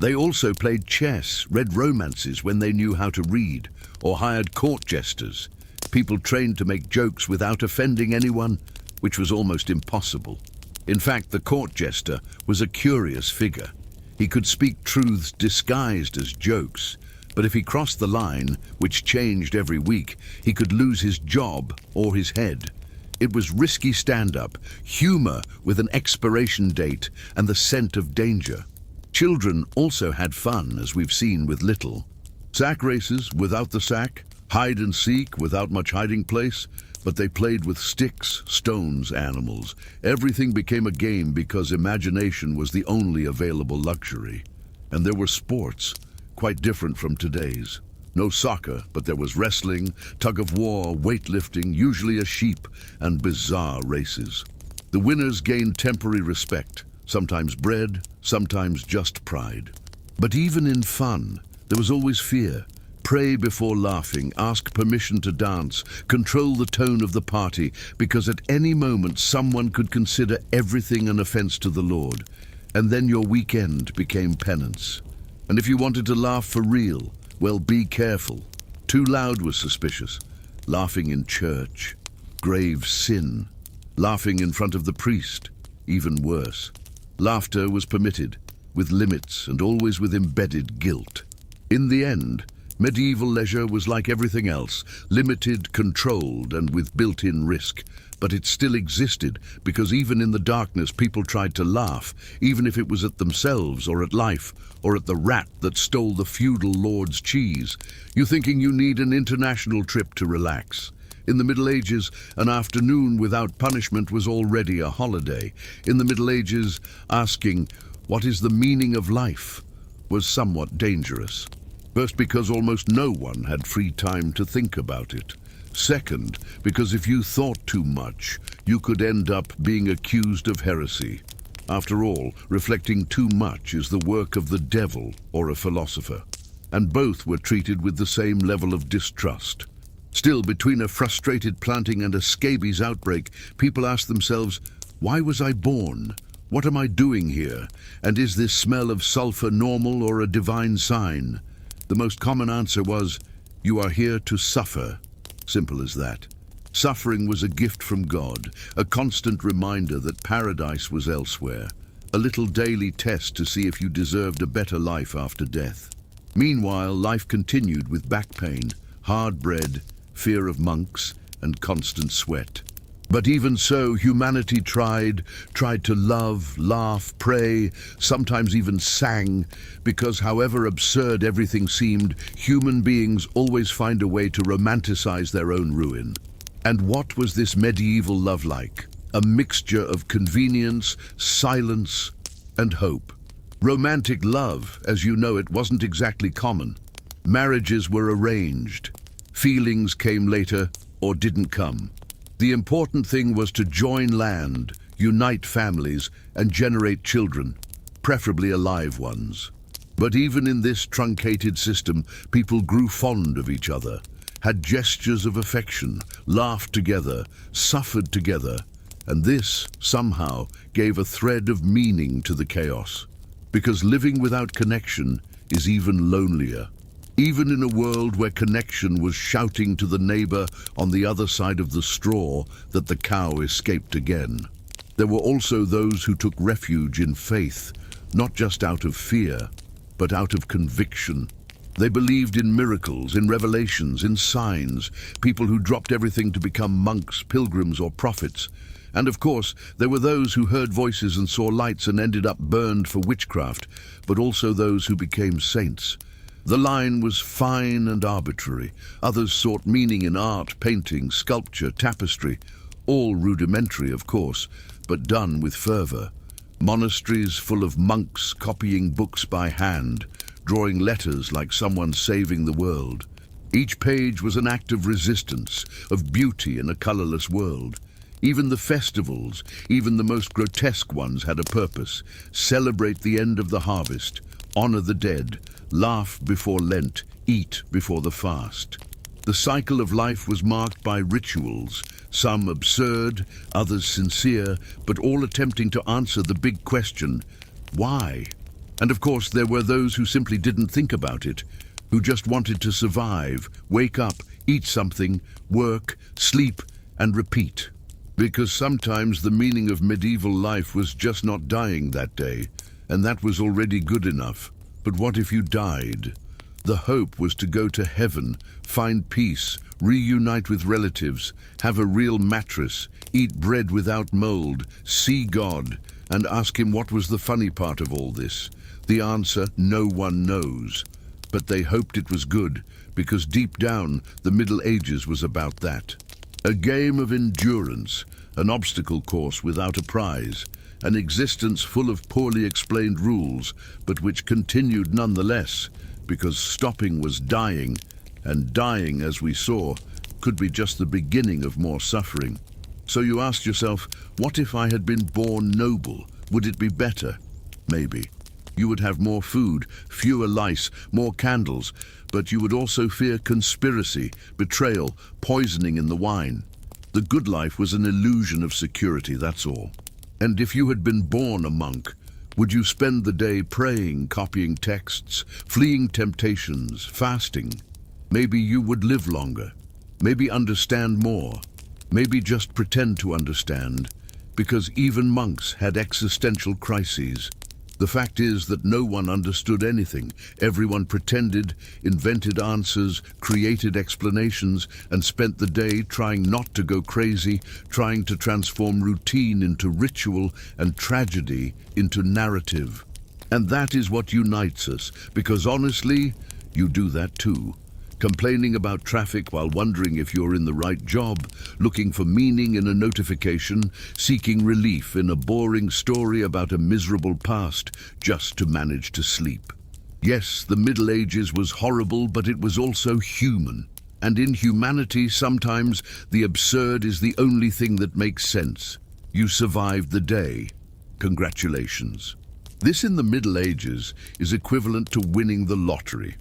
They also played chess, read romances when they knew how to read, or hired court jesters. People trained to make jokes without offending anyone, which was almost impossible. In fact, the court jester was a curious figure. He could speak truths disguised as jokes, but if he crossed the line, which changed every week, he could lose his job or his head. It was risky stand-up, humor with an expiration date and the scent of danger. Children also had fun, as we've seen with Little. Sack races without the sack, hide and seek without much hiding place, but they played with sticks, stones, animals. Everything became a game because imagination was the only available luxury. And there were sports, quite different from today's. No soccer, but there was wrestling, tug-of-war, weightlifting, usually a sheep, and bizarre races. The winners gained temporary respect, sometimes bread, sometimes just pride. But even in fun, there was always fear. Pray before laughing, ask permission to dance, control the tone of the party, because at any moment someone could consider everything an offense to the Lord. And then your weekend became penance. And if you wanted to laugh for real, well, be careful. Too loud was suspicious. Laughing in church, grave sin. Laughing in front of the priest, even worse. Laughter was permitted, with limits and always with embedded guilt. In the end, medieval leisure was like everything else, limited, controlled, and with built-in risk. But it still existed, because even in the darkness people tried to laugh, even if it was at themselves or at life, or at the rat that stole the feudal lord's cheese. You thinking you need an international trip to relax. In the Middle Ages, an afternoon without punishment was already a holiday. In the Middle Ages, asking, "What is the meaning of life?" was somewhat dangerous. First, because almost no one had free time to think about it. Second, because if you thought too much, you could end up being accused of heresy. After all, reflecting too much is the work of the devil or a philosopher. And both were treated with the same level of distrust. Still, between a frustrated planting and a scabies outbreak, people asked themselves, why was I born? What am I doing here? And is this smell of sulfur normal or a divine sign? The most common answer was, you are here to suffer. Simple as that. Suffering was a gift from God, a constant reminder that paradise was elsewhere, a little daily test to see if you deserved a better life after death. Meanwhile, life continued with back pain, hard bread, fear of monks, and constant sweat. But even so, humanity tried to love, laugh, pray, sometimes even sang, because however absurd everything seemed, human beings always find a way to romanticize their own ruin. And what was this medieval love like? A mixture of convenience, silence, and hope. Romantic love, as you know it, wasn't exactly common. Marriages were arranged. Feelings came later or didn't come. The important thing was to join land, unite families, and generate children, preferably alive ones. But even in this truncated system, people grew fond of each other, had gestures of affection, laughed together, suffered together, and this, somehow, gave a thread of meaning to the chaos. Because living without connection is even lonelier. Even in a world where connection was shouting to the neighbor on the other side of the straw that the cow escaped again. There were also those who took refuge in faith, not just out of fear, but out of conviction. They believed in miracles, in revelations, in signs, people who dropped everything to become monks, pilgrims, or prophets. And of course, there were those who heard voices and saw lights and ended up burned for witchcraft, but also those who became saints. The line was fine and arbitrary. Others sought meaning in art, painting, sculpture, tapestry, all rudimentary, of course, but done with fervor. Monasteries full of monks copying books by hand, drawing letters like someone saving the world. Each page was an act of resistance, of beauty in a colorless world. Even the festivals, even the most grotesque ones, had a purpose. Celebrate the end of the harvest, honor the dead, laugh before Lent, eat before the fast. The cycle of life was marked by rituals, some absurd, others sincere, but all attempting to answer the big question, why? And of course there were those who simply didn't think about it, who just wanted to survive, wake up, eat something, work, sleep, and repeat. Because sometimes the meaning of medieval life was just not dying that day, and that was already good enough. But what if you died? The hope was to go to heaven, find peace, reunite with relatives, have a real mattress, eat bread without mold, see God, and ask him what was the funny part of all this. The answer, no one knows. But they hoped it was good, because deep down, the Middle Ages was about that. A game of endurance, an obstacle course without a prize, an existence full of poorly explained rules, but which continued nonetheless, because stopping was dying, and dying, as we saw, could be just the beginning of more suffering. So you asked yourself, what if I had been born noble? Would it be better? Maybe. You would have more food, fewer lice, more candles, but you would also fear conspiracy, betrayal, poisoning in the wine. The good life was an illusion of security, that's all. And if you had been born a monk, would you spend the day praying, copying texts, fleeing temptations, fasting? Maybe you would live longer, maybe understand more, maybe just pretend to understand, because even monks had existential crises. The fact is that no one understood anything. Everyone pretended, invented answers, created explanations, and spent the day trying not to go crazy, trying to transform routine into ritual and tragedy into narrative. And that is what unites us, because honestly, you do that too. Complaining about traffic while wondering if you're in the right job, looking for meaning in a notification, seeking relief in a boring story about a miserable past just to manage to sleep. Yes, the Middle Ages was horrible, but it was also human. And in humanity, sometimes the absurd is the only thing that makes sense. You survived the day. Congratulations. This in the Middle Ages is equivalent to winning the lottery.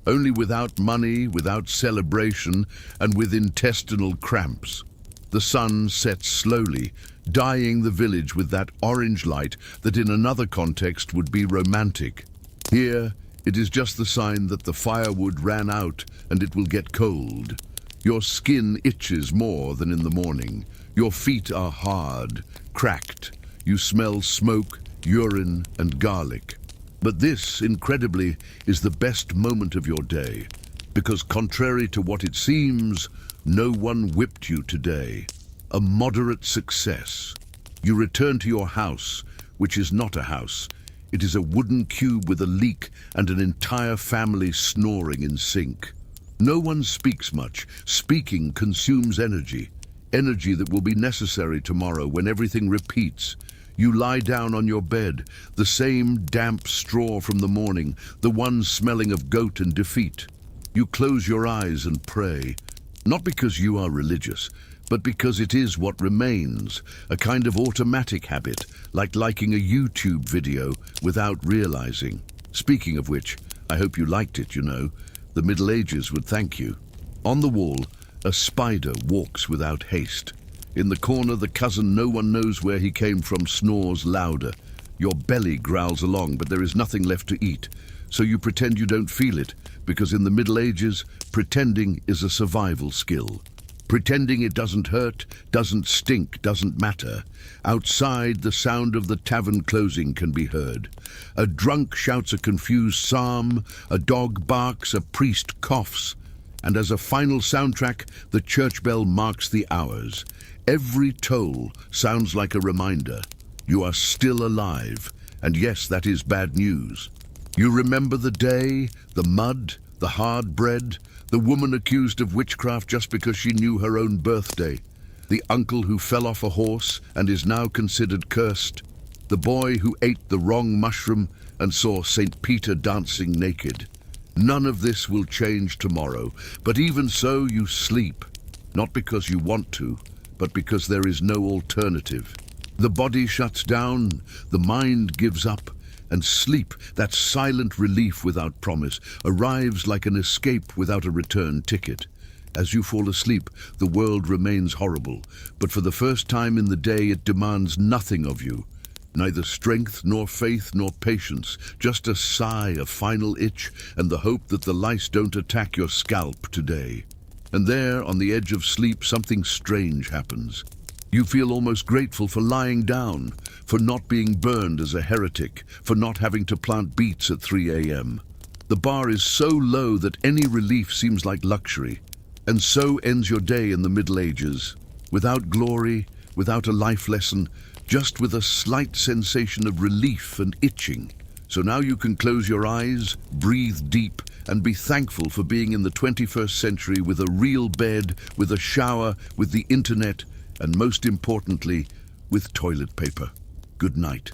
Only without money, without celebration, and with intestinal cramps. The sun sets slowly, dyeing the village with that orange light that in another context would be romantic. Here, it is just the sign that the firewood ran out and it will get cold. Your skin itches more than in the morning. Your feet are hard, cracked. You smell smoke, urine, and garlic. But this, incredibly, is the best moment of your day, because contrary to what it seems, no one whipped you today. A moderate success. You return to your house, which is not a house. It is a wooden cube with a leak and an entire family snoring in sync. No one speaks much. Speaking consumes energy. Energy that will be necessary tomorrow when everything repeats. You lie down on your bed, the same damp straw from the morning, the one smelling of goat and defeat. You close your eyes and pray, not because you are religious, but because it is what remains, a kind of automatic habit, like liking a YouTube video without realizing. Speaking of which, I hope you liked it, you know. The Middle Ages would thank you. On the wall, a spider walks without haste. In the corner, the cousin no one knows where he came from snores louder. Your belly growls along, but there is nothing left to eat. So you pretend you don't feel it, because in the Middle Ages, pretending is a survival skill. Pretending it doesn't hurt, doesn't stink, doesn't matter. Outside, the sound of the tavern closing can be heard. A drunk shouts a confused psalm, a dog barks, a priest coughs. And as a final soundtrack, the church bell marks the hours. Every toll sounds like a reminder. You are still alive, and yes, that is bad news. You remember the day, the mud, the hard bread, the woman accused of witchcraft just because she knew her own birthday, the uncle who fell off a horse and is now considered cursed, the boy who ate the wrong mushroom and saw St. Peter dancing naked. None of this will change tomorrow, but even so you sleep, not because you want to, but because there is no alternative. The body shuts down, the mind gives up, and sleep, that silent relief without promise, arrives like an escape without a return ticket. As you fall asleep, the world remains horrible, but for the first time in the day it demands nothing of you. Neither strength, nor faith, nor patience, just a sigh, a final itch, and the hope that the lice don't attack your scalp today. And there, on the edge of sleep, something strange happens. You feel almost grateful for lying down, for not being burned as a heretic, for not having to plant beets at 3 a.m. The bar is so low that any relief seems like luxury. And so ends your day in the Middle Ages, without glory, without a life lesson, just with a slight sensation of relief and itching. So now you can close your eyes, breathe deep, and be thankful for being in the 21st century with a real bed, with a shower, with the internet, and most importantly, with toilet paper. Good night.